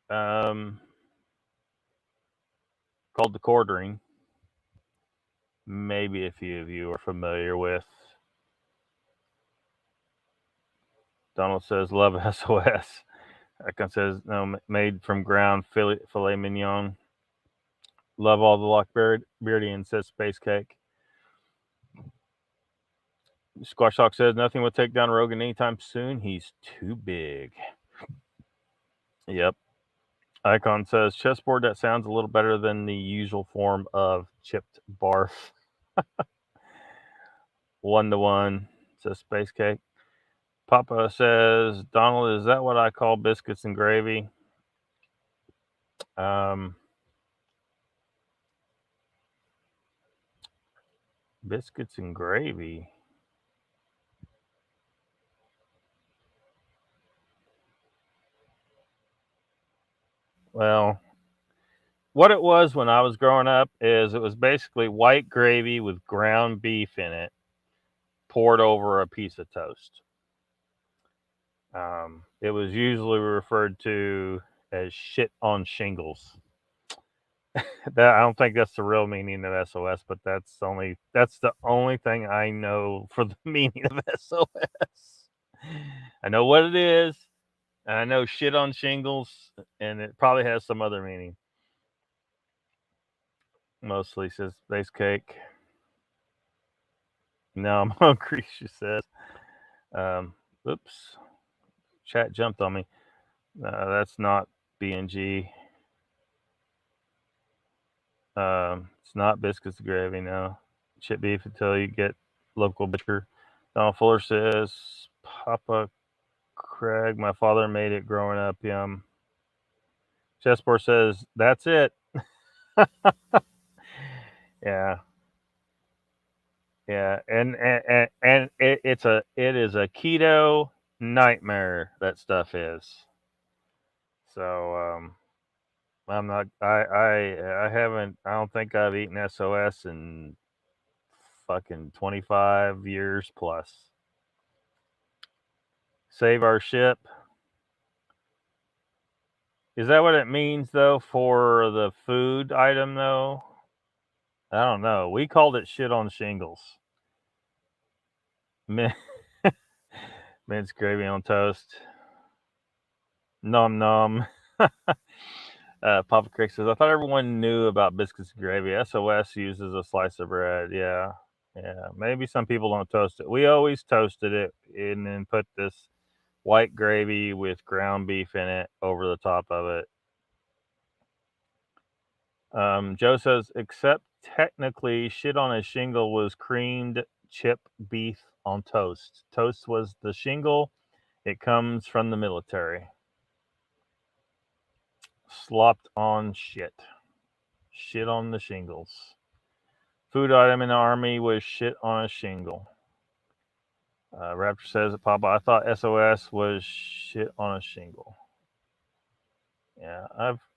called The Quartering. Maybe a few of you are familiar with. Donald says, love SOS. Icon says, no, made from ground filet mignon. Love all the Lockbeardian, says Space Cake. Squash Talk says, nothing will take down Rogan anytime soon. He's too big. Yep. Icon says, chessboard, that sounds a little better than the usual form of chipped barf. 1-to-1, says Space Cake. Papa says, Donald, is that what I call biscuits and gravy? Biscuits and gravy. Well, what it was when I was growing up is it was basically white gravy with ground beef in it, poured over a piece of toast. It was usually referred to as shit on shingles. That, I don't think that's the real meaning of SOS, but that's the only thing I know for the meaning of SOS. I know what it is, and I know shit on shingles, and it probably has some other meaning. Mostly, says Space Cake. No, I'm hungry, she says. Oops. Chat jumped on me. That's not BNG. It's not biscuits and gravy, no. Chip beef until you get local butcher. Donald Fuller says, Papa Craig, my father made it growing up. Yum. Chessboard says, that's it. Yeah. Yeah, and it is a keto nightmare, that stuff is. So I'm not. I haven't. I don't think I've eaten SOS in fucking 25 years plus. Save our ship. Is that what it means though for the food item though? I don't know. We called it shit on shingles. Minced gravy on toast. Nom nom. Papa Crick says, I thought everyone knew about biscuits and gravy. SOS uses a slice of bread. Yeah. Maybe some people don't toast it. We always toasted it and then put this white gravy with ground beef in it over the top of it. Joe says, except technically, shit on a shingle was creamed chip beef on toast. Toast was the shingle. It comes from the military. Slopped on shit. Shit on the shingles. Food item in the army was shit on a shingle. Raptor says, Papa, I thought SOS was shit on a shingle. Yeah,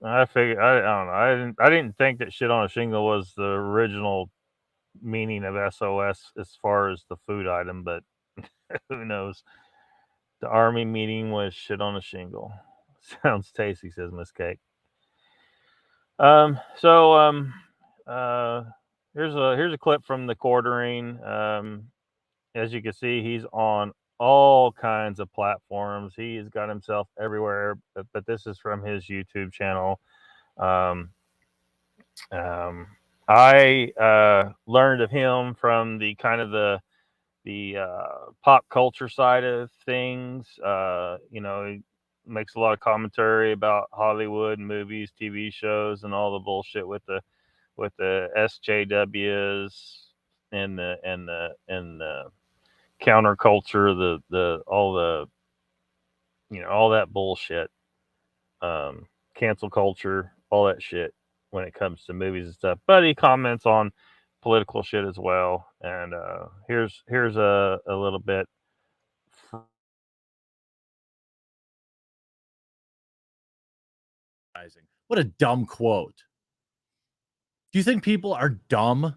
I figured I don't know. I didn't think that shit on a shingle was the original meaning of SOS as far as the food item, but who knows? The army meeting was shit on a shingle. Sounds tasty, says Miss Cake. Here's a clip from the quartering. As you can see, he's on all kinds of platforms. He's got himself everywhere, but this is from his YouTube channel. I learned of him from the kind of the pop culture side of things. He makes a lot of commentary about Hollywood movies, TV shows, and all the bullshit with the SJWs and the counterculture, all that bullshit, cancel culture, all that shit when it comes to movies and stuff. But he comments on political shit as well. And here's a little bit. What a dumb quote. Do you think people are dumb?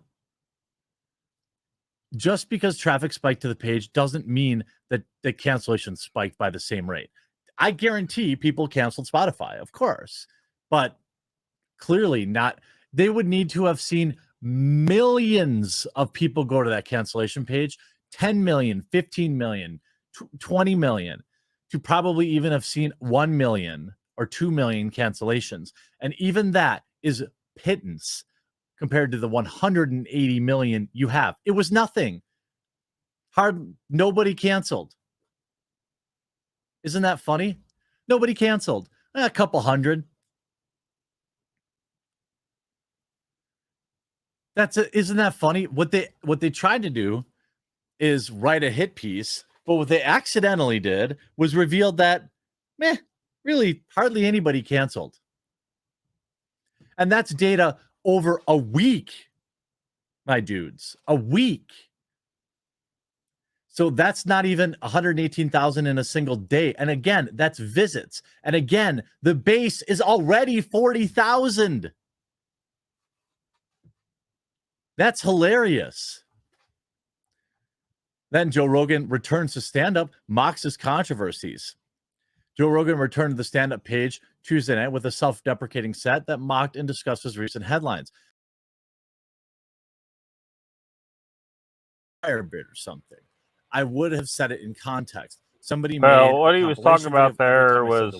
Just because traffic spiked to the page doesn't mean that the cancellation spiked by the same rate. I guarantee people canceled Spotify, of course, but clearly not. They would need to have seen millions of people go to that cancellation page, 10 million, 15 million, 20 million, to probably even have seen 1 million or 2 million cancellations. And even that is pittance compared to the 180 million you have. It was nothing. Nobody canceled. Isn't that funny? Nobody canceled. A couple hundred. Isn't that funny? What they tried to do is write a hit piece, but what they accidentally did was revealed that, really hardly anybody canceled. And that's data over a week, my dudes, a week. So that's not even 118,000 in a single day. And again, that's visits. And again, the base is already 40,000. That's hilarious. Then Joe Rogan returns to stand-up, mocks his controversies. Joe Rogan returned to the stand-up page Tuesday night with a self-deprecating set that mocked and discussed his recent headlines. Firebird or something. I would have said it in context. Somebody made what he was talking about there was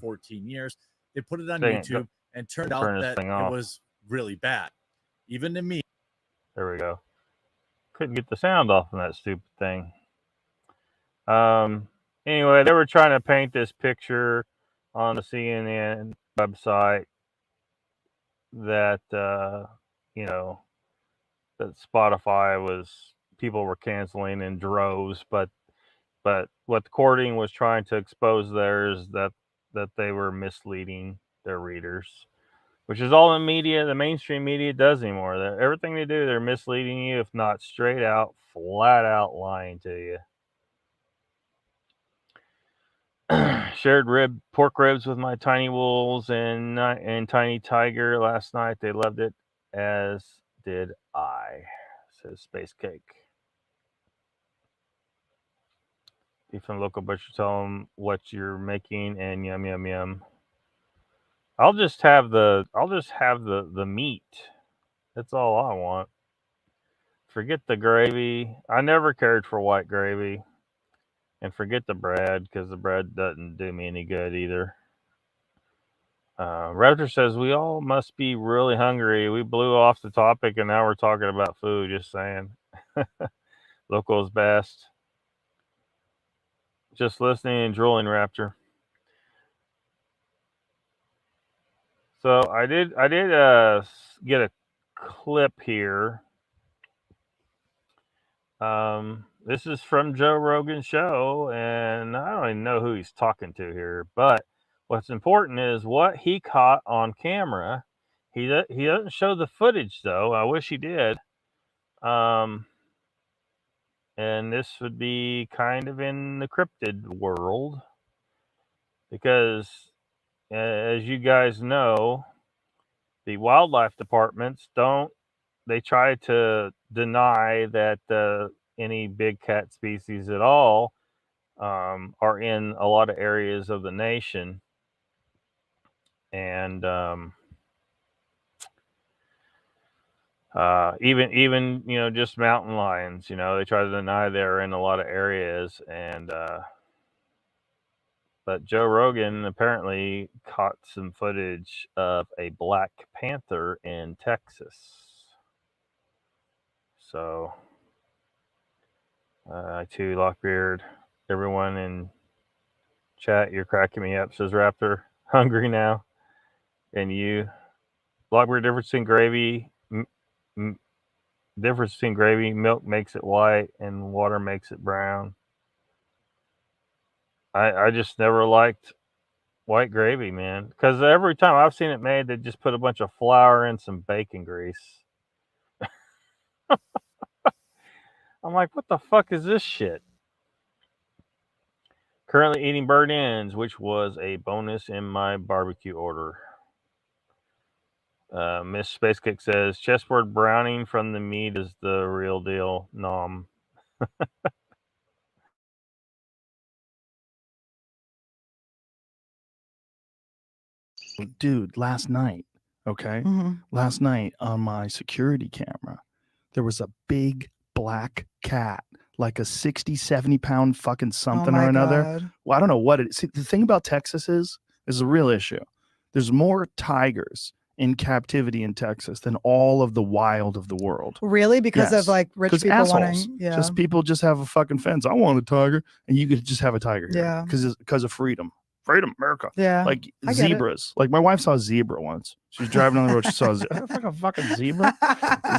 14 years. They put it on YouTube and turned out that it was really bad. Even to me. There we go. Couldn't get the sound off on that stupid thing. Anyway, they were trying to paint this picture on the CNN website that that Spotify people were canceling in droves, but what the courting was trying to expose there is that they were misleading their readers, which is all the media, the mainstream media does anymore. Everything they do, they're misleading you, if not straight out, flat out lying to you. Shared pork ribs with my tiny wolves and tiny tiger last night. They loved it, as did I, says Space Cake. Be from the local butcher, tell them what you're making, and yum yum yum. I'll just have the meat. That's all I want. Forget the gravy. I never cared for white gravy. And forget the bread, because the bread doesn't do me any good either. Raptor says, we all must be really hungry. We blew off the topic, and now we're talking about food. Just saying. Local is best. Just listening and drooling, Raptor. So I did get a clip here. This is from Joe Rogan's show, and I don't even know who he's talking to here. But what's important is what he caught on camera. He doesn't show the footage though. I wish he did. And this would be kind of in the cryptid world because, as you guys know, the wildlife departments they try to deny that any big cat species at all are in a lot of areas of the nation. And even just mountain lions, they try to deny they're in a lot of areas. And but Joe Rogan apparently caught some footage of a black panther in Texas. So to Lockbeard, everyone in chat, you're cracking me up, says Raptor. Hungry now. And you, Lockbeard, difference between gravy, milk makes it white and water makes it brown. I just never liked white gravy, man, because every time I've seen it made, they just put a bunch of flour and some bacon grease. I'm like, what the fuck is this shit? Currently eating bird ends, which was a bonus in my barbecue order. Miss Spacekick says, chessboard browning from the meat is the real deal. Nom. Dude, last night, okay? Last night on my security camera, there was a big black cat, like a 60, 70-pound fucking something or another. God. Well, I don't know what it is. See, the thing about Texas is a real issue. There's more tigers in captivity in Texas than all of the wild of the world. Really? Because of like rich people assholes. wanting, Just people just have a fucking fence. I want a tiger, and you could just have a tiger here. Yeah. Because of freedom. Freedom, America. Yeah. Like I get it. zebras. Like my wife saw a zebra once. She was driving on the road. She saw a fucking zebra.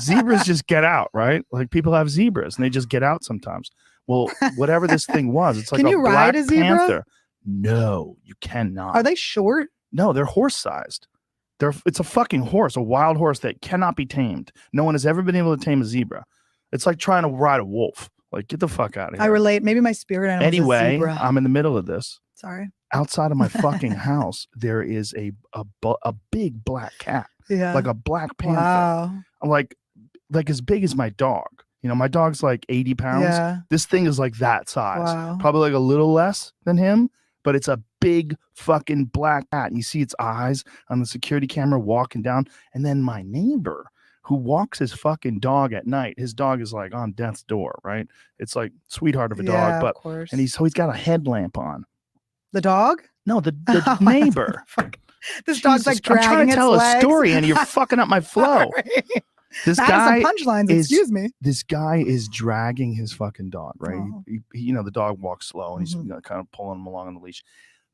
Zebras just get out, right? Like people have zebras and they just get out sometimes. Well, whatever this thing was, it's like Can you ride Black a zebra? Panther. No, you cannot. Are they short? No, they're horse sized. It's a fucking horse, a wild horse that cannot be tamed. No one has ever been able to tame a zebra. It's like trying to ride a wolf. Like, get the fuck out of here. I relate. Maybe my spirit animal is a Anyway, zebra. I'm in the middle of this. Sorry. Outside of my fucking house, there is a big black cat. Yeah. Like a black panther. Wow. I'm like as big as my dog. My dog's like 80 pounds. Yeah. This thing is like that size. Wow. Probably like a little less than him, but it's a big fucking black cat. And you see its eyes on the security camera walking down. And then my neighbor who walks his fucking dog at night, his dog is like on death's door, right? It's like sweetheart of a dog, but of course. and he's got a headlamp on. The dog? No, the neighbor. This dog's like I'm dragging trying to its tell legs. a story and you're fucking up my flow. This That is guy some punchlines, excuse me. This guy is dragging his fucking dog, right? Oh. He, the dog walks slow and he's kind of pulling him along on the leash.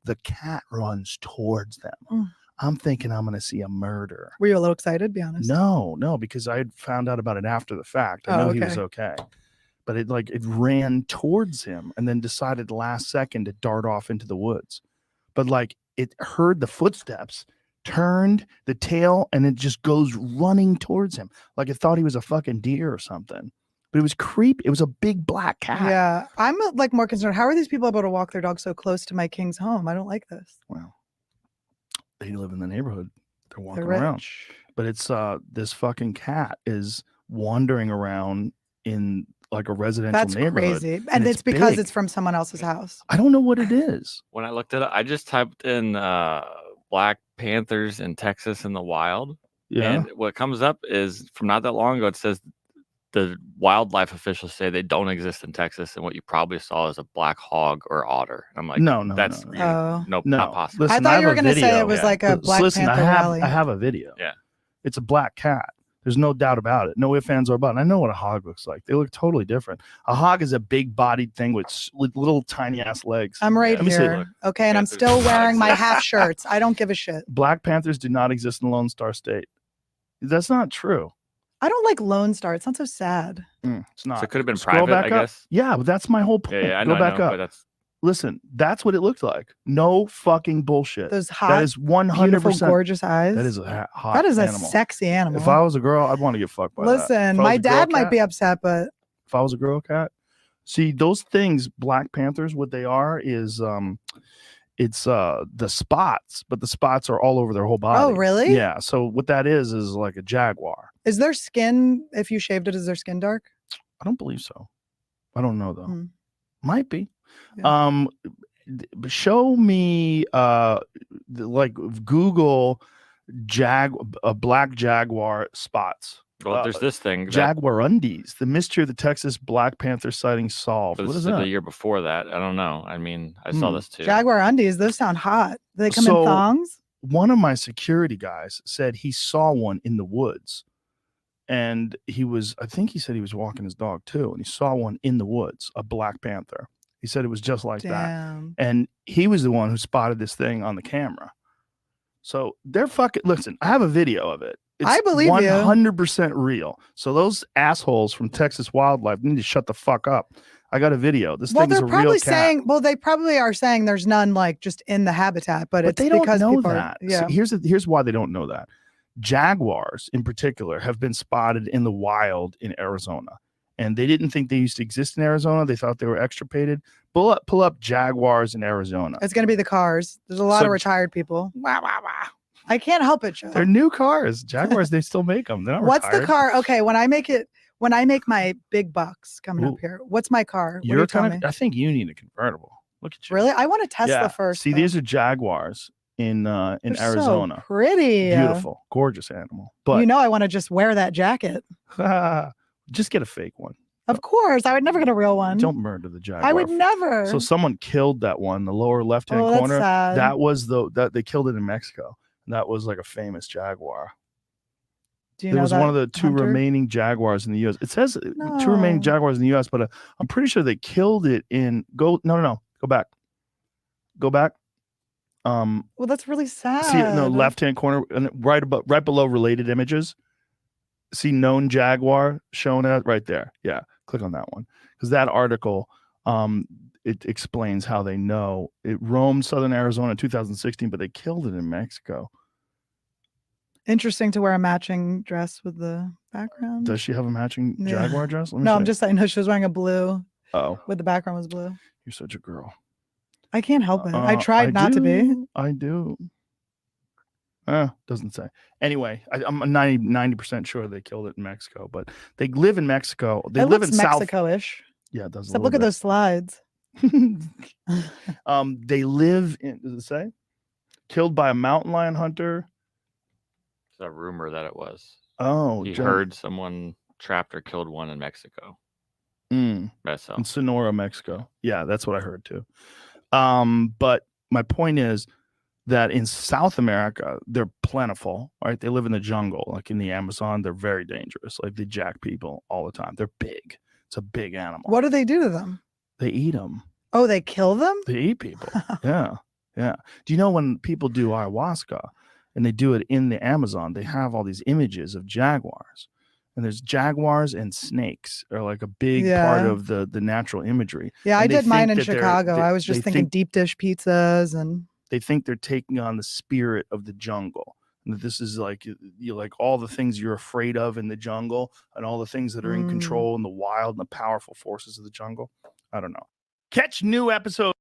The cat runs towards them. I'm thinking I'm going to see a murder. Were you a little excited? Be honest. No, because I had found out about it after the fact. I know he was okay. But it ran towards him and then decided last second to dart off into the woods. But like it heard the footsteps, turned the tail, and it just goes running towards him. Like it thought he was a fucking deer or something. But it was creepy. It was a big black cat. Yeah. I'm like more concerned. How are these people able to walk their dog so close to my king's home? I don't like this. Well, they live in the neighborhood. They're walking They're around. rich. But it's this fucking cat is wandering around in like a residential That's neighborhood. crazy. And it's because big. it's from someone else's house. I don't know what it is. When I looked it up, I just typed in Black Panthers in Texas in the wild. Yeah. And what comes up is from not that long ago, it says the wildlife officials say they don't exist in Texas. And what you probably saw is a black hog or otter. I'm like, No, that's no. not possible. Listen, I thought you have were a going to say video. it was like a Black Listen, Panther rally. I have a video. Yeah. It's a black cat. There's no doubt about it. No ifs, ands, or buts. I know what a hog looks like. They look totally different. A hog is a big-bodied thing with little tiny-ass legs. I'm right Let me see. here. Okay, and I'm still wearing my half shirts. I don't give a shit. Black Panthers do not exist in Lone Star State. That's not true. I don't like Lone Star. It's not so sad. It's not. So it could have been Scroll private, back I up. guess. Yeah, but that's my whole point. Yeah, I Go know, back up. but that's Listen, that's what it looked like. No fucking bullshit. Those hot, that is 100%. beautiful, gorgeous eyes. That is a hot That is a animal. sexy animal. If I was a girl, I'd want to get fucked by that. Listen, If I was my a girl dad might cat- be upset, but If I was a girl cat, see those things, Black Panthers, what they are is it's the spots, but the spots are all over their whole body. Oh, really? Yeah. So what that is like a jaguar. is their skin, if you shaved it, is their skin dark? I don't believe so. I don't know though. Hmm. Might be. Yeah. Show me like Google black jaguar spots. well, there's this thing. Jaguar undies. The mystery of the Texas Black Panther sighting solved. What is The that? year before that, I don't know. I mean, I saw this too. Jaguar undies, those sound hot. Do they come So- in thongs? One of my security guys said he saw one in the woods. And I think he said he was walking his dog too. And he saw one in the woods, a Black Panther. He said it was just like that. Damn. And he was the one who spotted this thing on the camera. So they're fucking, listen, I have a video of it. It's I believe you. 100% real. So those assholes from Texas Wildlife need to shut the fuck up. I got a video. This Well, thing's they're a probably real cat. saying, well, they probably are saying there's none like just in the habitat, but it's they don't because know people that. Are, yeah. See, here's why they don't know that. Jaguars in particular have been spotted in the wild in Arizona. And they didn't think they used to exist in Arizona. They thought they were extirpated. Pull up jaguars in Arizona. It's going to be the cars. There's a lot So- of retired people. I can't help it, Joe. They're new cars. Jaguars, they still make them. They're not What's retired. the car? Okay, when I make my big bucks coming Ooh. up here, what's my car? What do You're you tell kind me? of, I think you need a convertible. Look at you. Really? I want a Tesla Yeah. first. See, though. these are jaguars in They're Arizona. So pretty. Beautiful, gorgeous animal. But you know, I want to just wear that jacket. just get a fake one. Of course, I would never get a real one. Don't murder the jaguar. I would never. So someone killed that one, the lower left-hand Oh, that's corner. sad. That was that they killed it in Mexico. And that was like a famous jaguar. Do you There know was that one of the two hunter? remaining jaguars in the U.S. It says two remaining No. jaguars in the U.S., but I'm pretty sure they killed it in. No. Go back. Well, that's really sad. See it in the left-hand corner, and right below related images. See known jaguar shown at right there. Yeah, click on that one because that article it explains how they know it roamed southern Arizona in 2016, but they killed it in Mexico. Interesting to wear a matching dress with the background. Does she have a matching Yeah. jaguar dress? Let me No, I'm see. just saying. No, she was wearing a blue. Oh, With the background was blue. you're such a girl. I can't help it. I tried not to be. I do. Doesn't say. Anyway, I'm 90% sure they killed it in Mexico, but they live in Mexico. They It live in looks South. Mexico-ish. Yeah, it does. a Except little look at bit. those slides. They live in. Does it say? Killed by a mountain lion hunter. It's a rumor that it was. Oh, He John- heard someone trapped or killed one in Mexico. That's so. in Sonora, Mexico. Yeah, that's what I heard too. But my point is that in South America, they're plentiful, right? They live in the jungle, like in the Amazon. They're very dangerous. Like they jack people all the time. They're big. It's a big animal. What do they do to them? They eat them. Oh, they kill them? They eat people. Yeah. Yeah. Do you know when people do ayahuasca and they do it in the Amazon, they have all these images of jaguars. And there's jaguars and snakes are like a big part Yeah. of the natural imagery. Yeah, I And they did mine think in that they're- Chicago. they- I was just they thinking think- deep dish pizzas and they think they're taking on the spirit of the jungle. And that this is like you like all the things you're afraid of in the jungle and all the things that are in Mm. control in the wild and the powerful forces of the jungle. I don't know. Catch new episodes.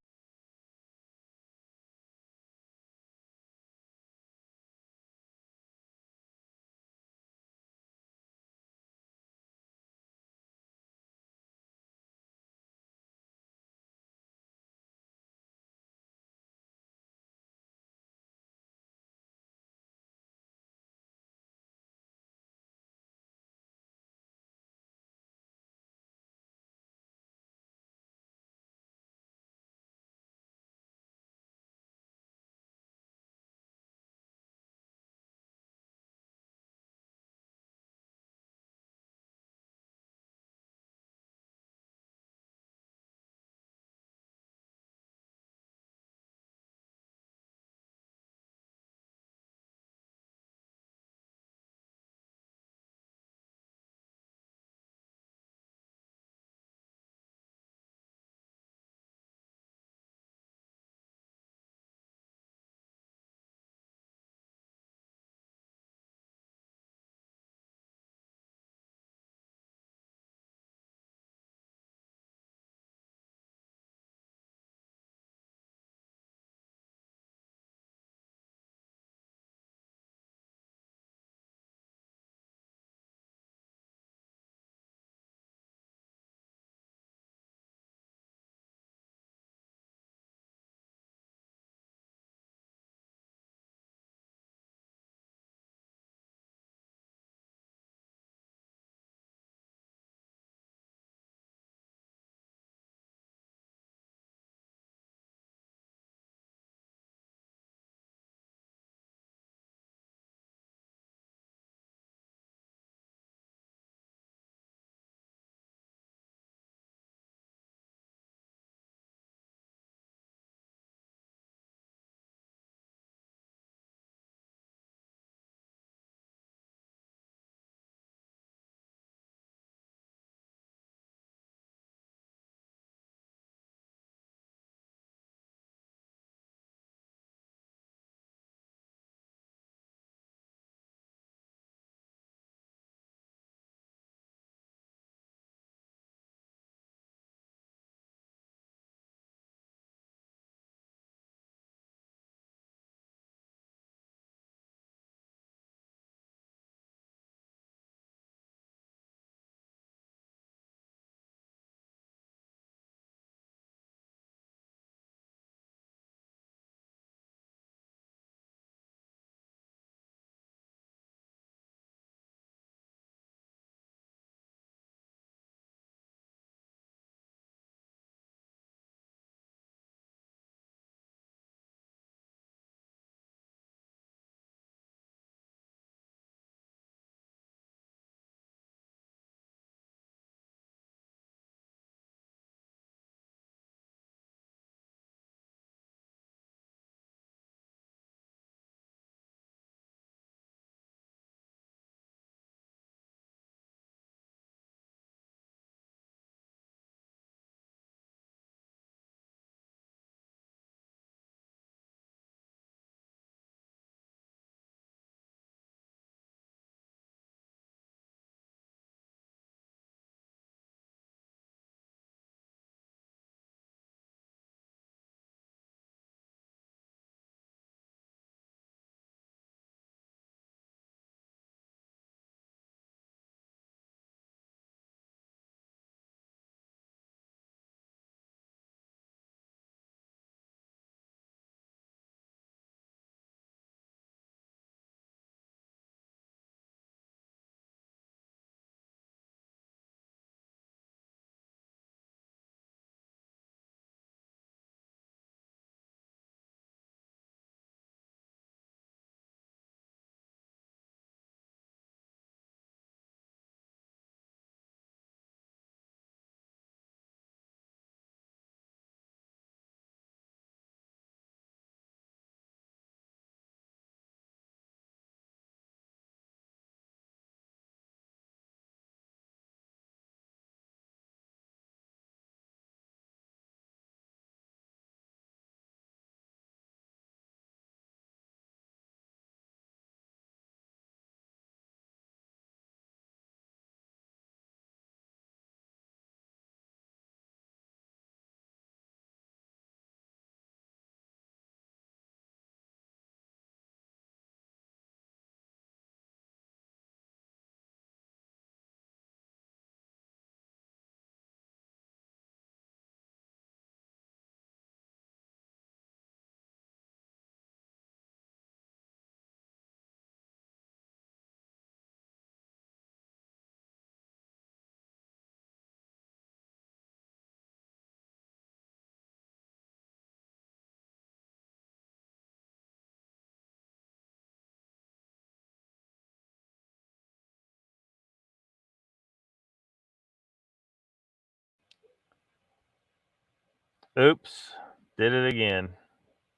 Oops. Did it again.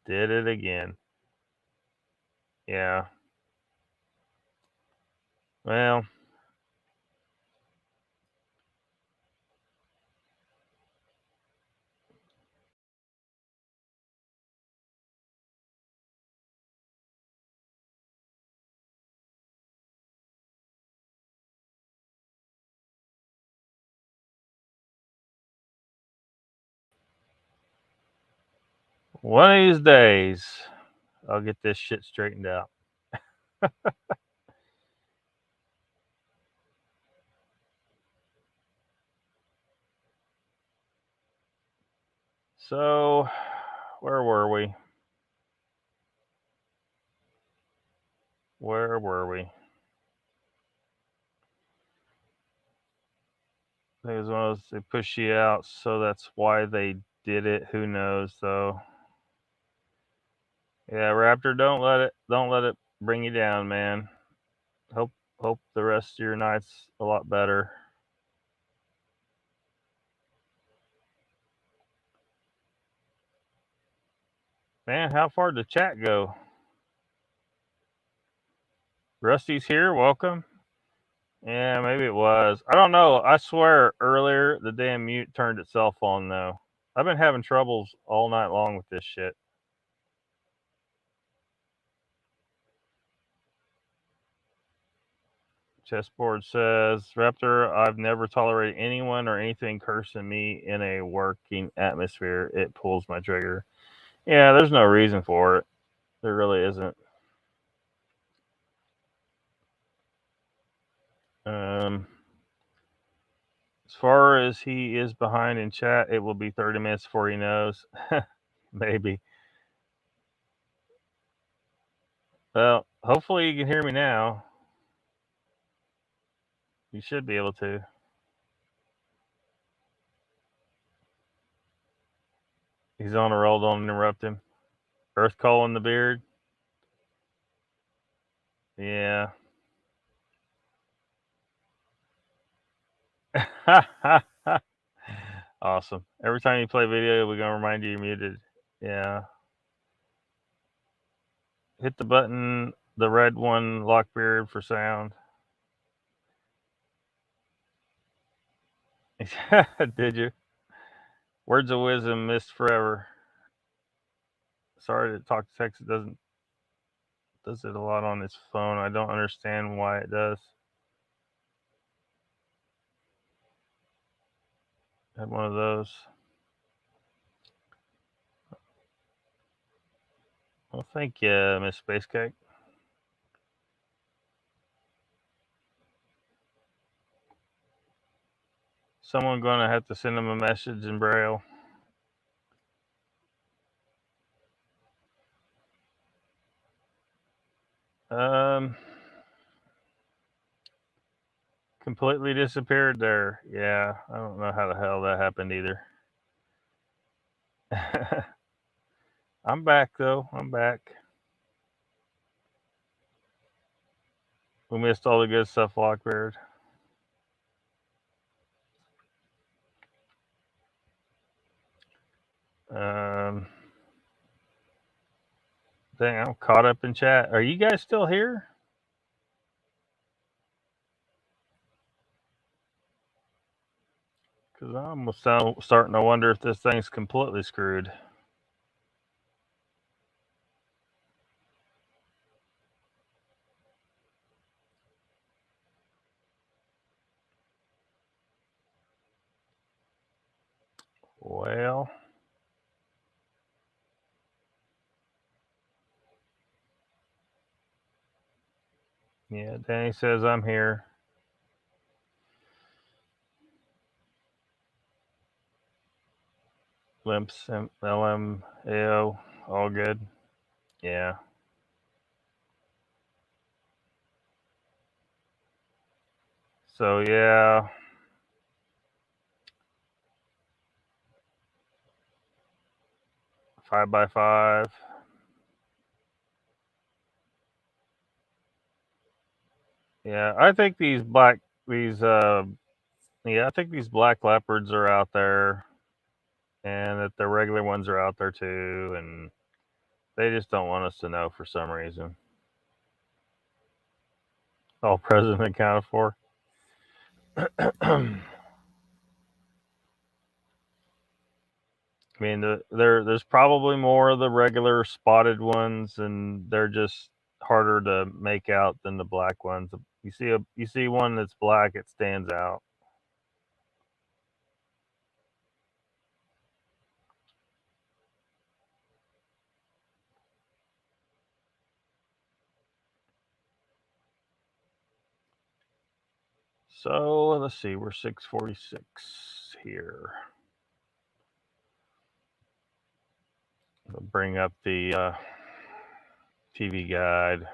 Did it again. Yeah. Well. One of these days, I'll get this shit straightened out. So, where were we? Where were we? I think it was one of those, they push you out, so that's why they did it. Who knows, though? Yeah, Raptor, don't let it bring you down, man. Hope the rest of your night's a lot better. Man, how far did the chat go? Rusty's here. Welcome. Yeah, maybe it was. I don't know. I swear earlier the damn mute turned itself on, though. I've been having troubles all night long with this shit. Chessboard says, Raptor, I've never tolerated anyone or anything cursing me in a working atmosphere. It pulls my trigger. Yeah, there's no reason for it. There really isn't. As far as he is behind in chat, it will be 30 minutes before he knows. Maybe. Well, hopefully you can hear me now. You should be able to. He's on a roll. Don't interrupt him. Earth calling the beard. Yeah. Awesome. Every time you play video, we're going to remind you you're muted. Yeah. Hit the button, the red one, Lockbeard, for sound. Did you? Words of wisdom missed forever. Sorry to talk to text. It does it a lot on its phone. I don't understand why it does. Had one of those. Well, thank you, Miss Space Cake. Someone gonna have to send him a message in Braille. Completely disappeared there. Yeah, I don't know how the hell that happened either. I'm back though. I'm back. We missed all the good stuff, Lockbeard. Dang, I'm caught up in chat. Are you guys still here? Because I'm starting to wonder if this thing's completely screwed. Well, yeah, Danny says I'm here. Limps, LMAO, all good. Yeah. So, yeah. Five by five. Yeah, I think these black leopards are out there, and that the regular ones are out there too, and they just don't want us to know for some reason. All president accounted for. I mean, there's probably more of the regular spotted ones, and they're just harder to make out than the black ones. You see one that's black, it stands out. So let's see, we're 6:46 here. I'll bring up the TV guide.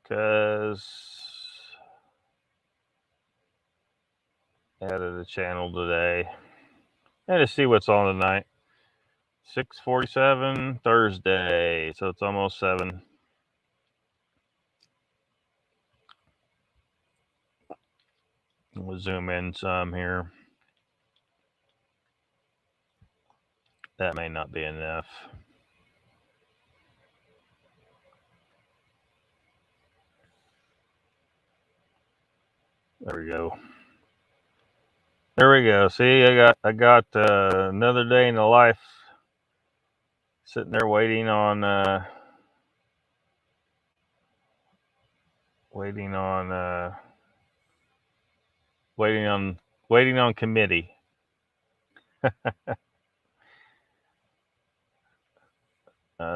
Because added a channel today. And to see what's on tonight. 6:47 Thursday, so it's almost 7. We'll zoom in some here. That may not be enough. There we go. There we go. See, I got another day in the life. Sitting there waiting on committee.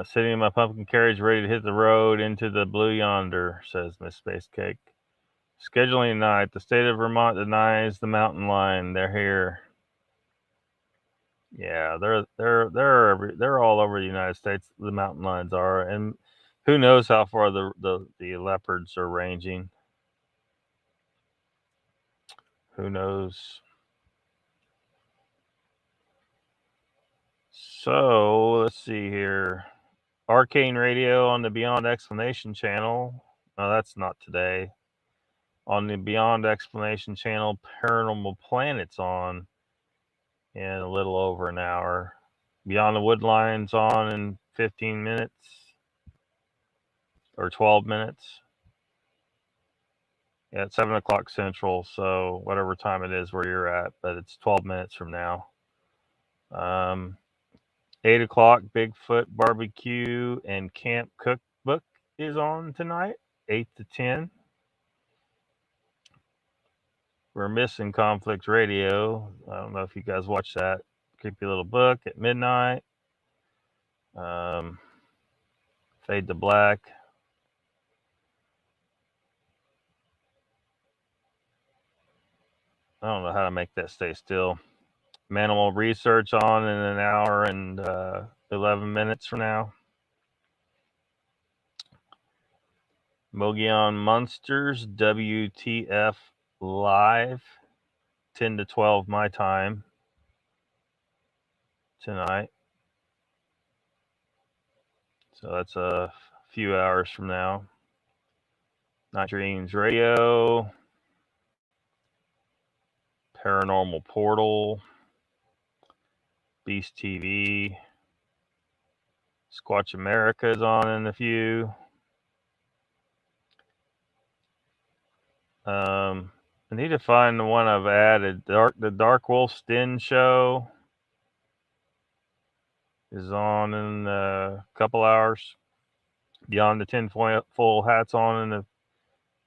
Sitting in my pumpkin carriage, ready to hit the road into the blue yonder, says Miss Space Cake. Scheduling tonight. The state of Vermont denies the mountain lion. They're here. Yeah, they're all over the United States. The mountain lions are, and who knows how far the leopards are ranging. Who knows? So let's see here. Arcane Radio on the Beyond Explanation channel. No, that's not today. On the Beyond Explanation channel, Paranormal Planet's on in a little over an hour. Beyond the Woodline's on in 15 minutes or 12 minutes. Yeah, it's 7 o'clock Central, so whatever time it is where you're at, but it's 12 minutes from now. 8 o'clock, Bigfoot Barbecue and Camp Cookbook is on tonight, 8 to 10. We're missing Conflict Radio. I don't know if you guys watch that. Creepy Little Book at midnight. Fade to Black. I don't know how to make that stay still. Manimal Research on in an hour and 11 minutes from now. Mogion Monsters, WTF Live, 10 to 12 my time tonight. So that's a few hours from now. Night Dreams Radio, Paranormal Portal, Beast TV, Squatch America is on in a few. I need to find the one I've added. The Dark Wolf Sten Show is on in a couple hours. Beyond the Tinfoil Hat's on in a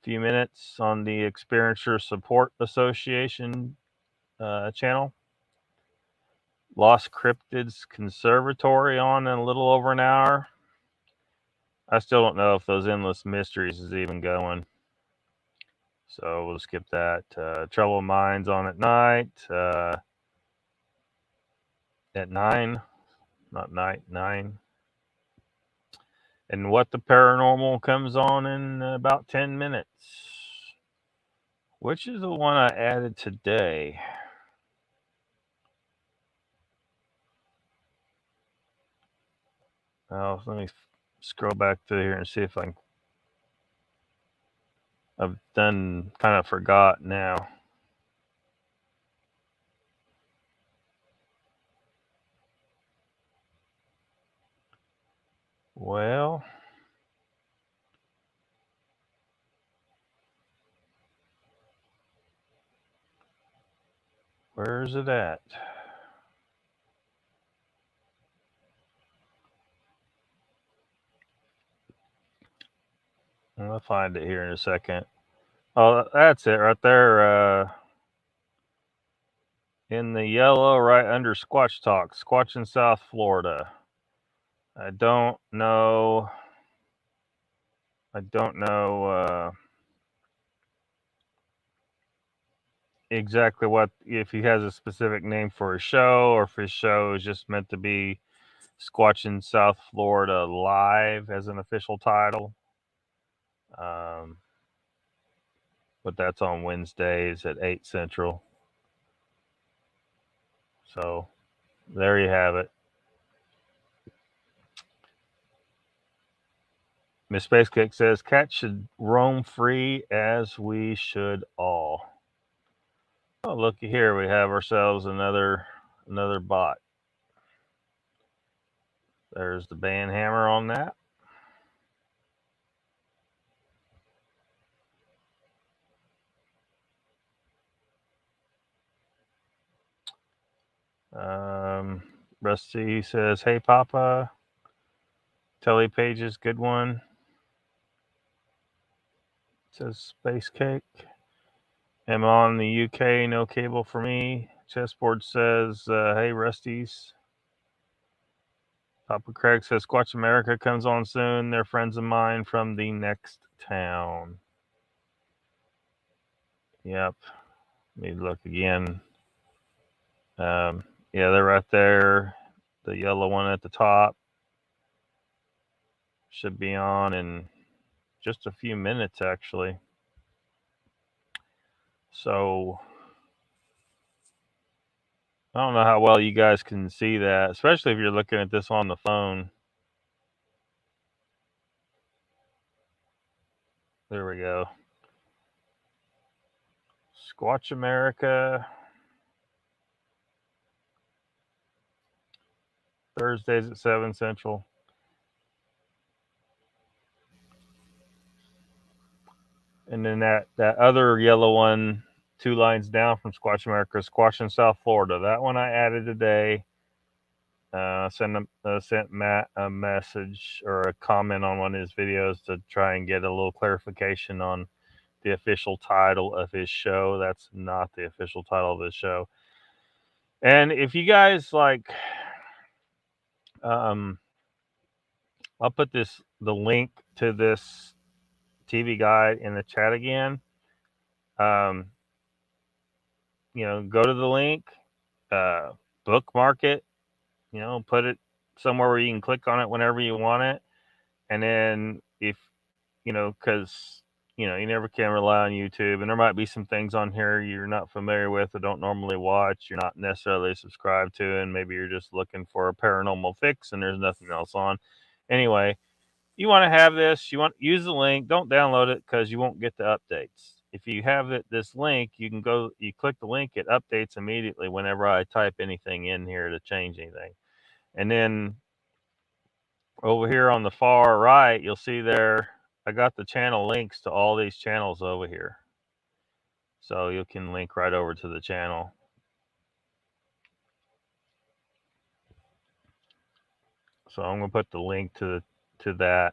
few minutes on the Experiencer Support Association channel. Lost Cryptids Conservatory on in a little over an hour. I still don't know if those Endless Mysteries is even going. So we'll skip that. Troubled Minds on at night. At 9. Not night, 9. And What the Paranormal comes on in about 10 minutes. Which is the one I added today? Oh, let me scroll back through here and see if I can. I've done kind of forgot now. Well, where's it at? I'll find it here in a second. Oh, that's it right there. In the yellow, right under Squatch Talk, Squatch in South Florida. I don't know exactly what, if he has a specific name for his show, or if his show is just meant to be Squatch in South Florida Live as an official title. But that's on Wednesdays at 8 Central. So there you have it. Miss Space Cake says, cats should roam free, as we should all. Oh, looky here. We have ourselves another bot. There's the band hammer on that. Rusty says, hey, Papa. Telly Pages, good one. Says Space Cake. Am on the UK, no cable for me. Chessboard says, hey, Rusty's. Papa Craig says, Squatch America comes on soon. They're friends of mine from the next town. Yep. Let me look again. Yeah, they're right there. The yellow one at the top should be on in just a few minutes, actually. So I don't know how well you guys can see that, especially if you're looking at this on the phone. There we go. Squatch America. Thursdays at 7 Central. And then that other yellow one, 2 lines down from Squatch America, Squatch in South Florida. That one I added today. Sent Matt a message or a comment on one of his videos to try and get a little clarification on the official title of his show. That's not the official title of his show. And if you guys like, I'll put the link to this TV guide in the chat again. Go to the link, bookmark it, put it somewhere where you can click on it whenever you want it. And then if, because, you never can rely on YouTube, and there might be some things on here you're not familiar with or don't normally watch, you're not necessarily subscribed to, and maybe you're just looking for a paranormal fix and there's nothing else on. Anyway, you want to have this, use the link, don't download it because you won't get the updates. If you have this link, you click the link, it updates immediately whenever I type anything in here to change anything. And then over here on the far right, you'll see there, I got the channel links to all these channels over here. So you can link right over to the channel. So I'm going to put the link to that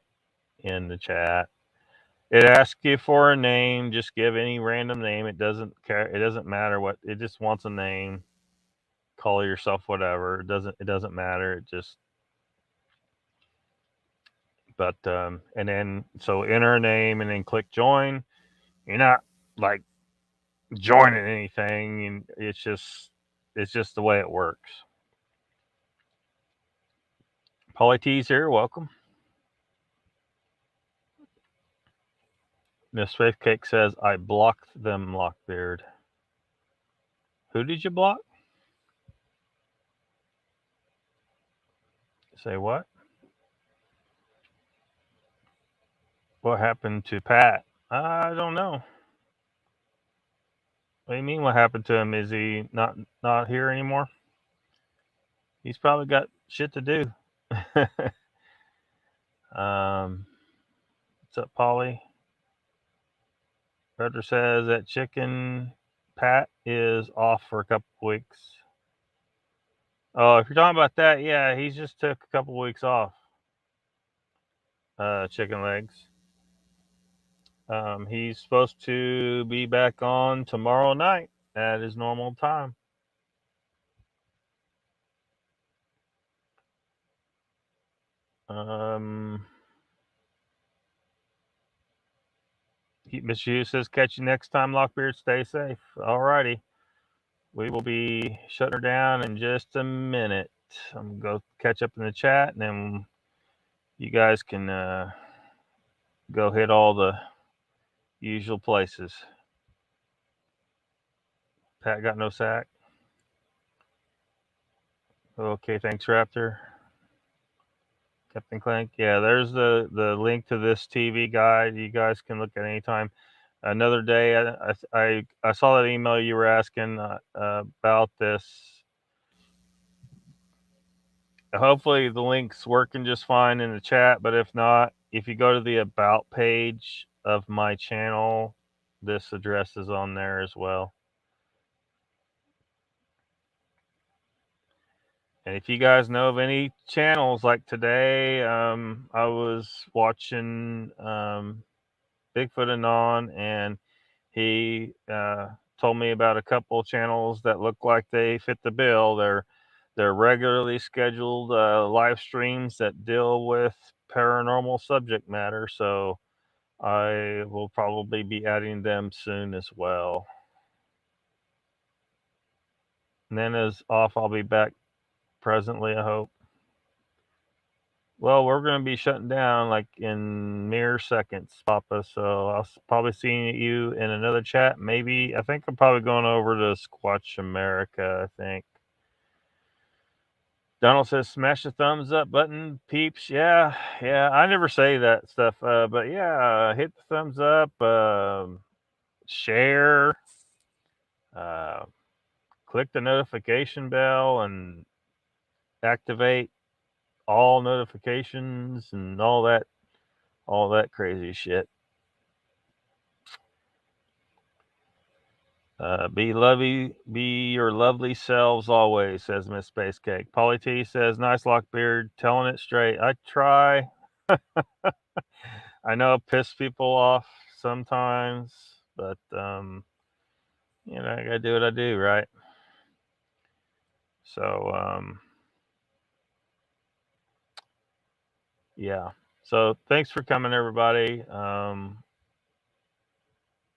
in the chat. It asks you for a name. Just give any random name. It doesn't care. It doesn't matter what. It just wants a name. Call yourself whatever. It doesn't matter. It just. But and then so enter a name and then click join. You're not like joining anything, and it's just the way it works. Polly T's here. Welcome. Miss Faith Cake says, I blocked them, Lockbeard. Who did you block? Say what? What happened to Pat? I don't know. What do you mean? What happened to him? Is he not here anymore? He's probably got shit to do. What's up, Polly? Roger says that chicken Pat is off for a couple weeks. Oh, if you're talking about that, yeah, he's just took a couple weeks off. Chicken legs. He's supposed to be back on tomorrow night at his normal time. Miss Hughes says, catch you next time, Lockbeard. Stay safe. All righty. We will be shutting her down in just a minute. I'm going to go catch up in the chat, and then you guys can go hit all the usual places. Pat got no sack. Okay, thanks, Raptor. Captain Clank. Yeah, there's the link to this TV guide. You guys can look at anytime. Another day, I saw that email you were asking about this. Hopefully the link's working just fine in the chat, but if not, if you go to the about page of my channel, this address is on there as well. And if you guys know of any channels, like today, I was watching Bigfoot Anon, and he told me about a couple channels that look like they fit the bill. They're regularly scheduled live streams that deal with paranormal subject matter, so I will probably be adding them soon as well. Nana's off. I'll be back presently, I hope. Well, we're going to be shutting down like in mere seconds, Papa. So I'll probably see you in another chat. Maybe, I think I'm probably going over to Squatch America, I think. Donald says, smash the thumbs up button, peeps. Yeah. I never say that stuff. But yeah, hit the thumbs up, share, click the notification bell, and activate all notifications and all that crazy shit. Be your lovely selves always, says Miss Space Cake. Polly T says, nice Lockbeard, telling it straight. I try. I know I piss people off sometimes, but I gotta do what I do, right? So yeah. So thanks for coming, everybody.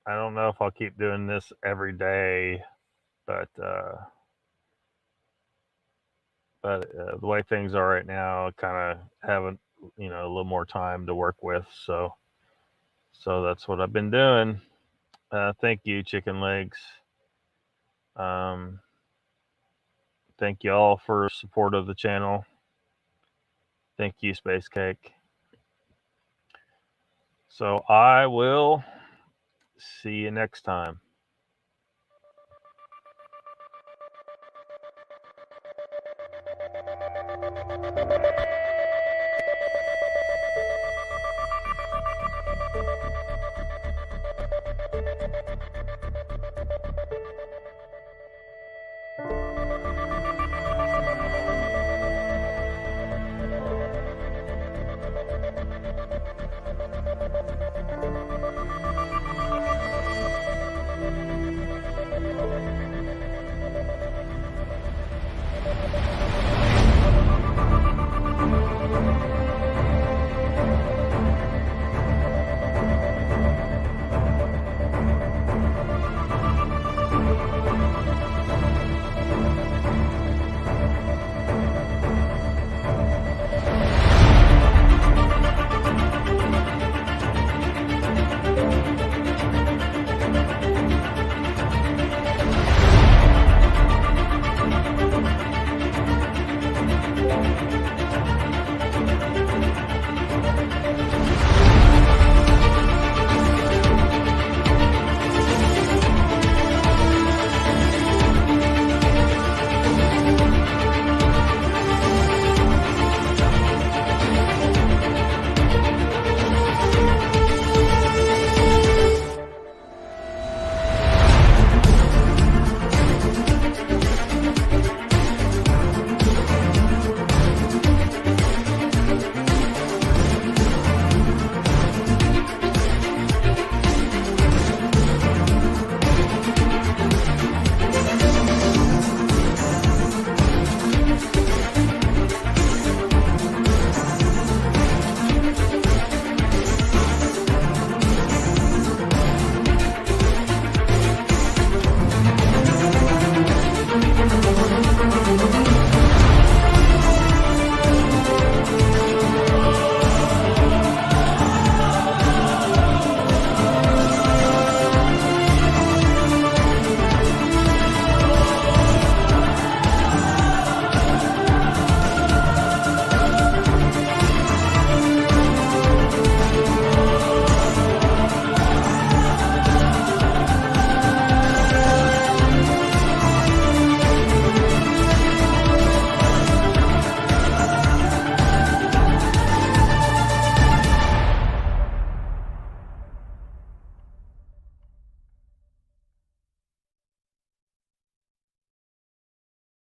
I don't know if I'll keep doing this every day, but the way things are right now, I kind of have a little more time to work with. So that's what I've been doing. Thank you, Chicken Legs. Thank you all for support of the channel. Thank you, Space Cake. So I will see you next time.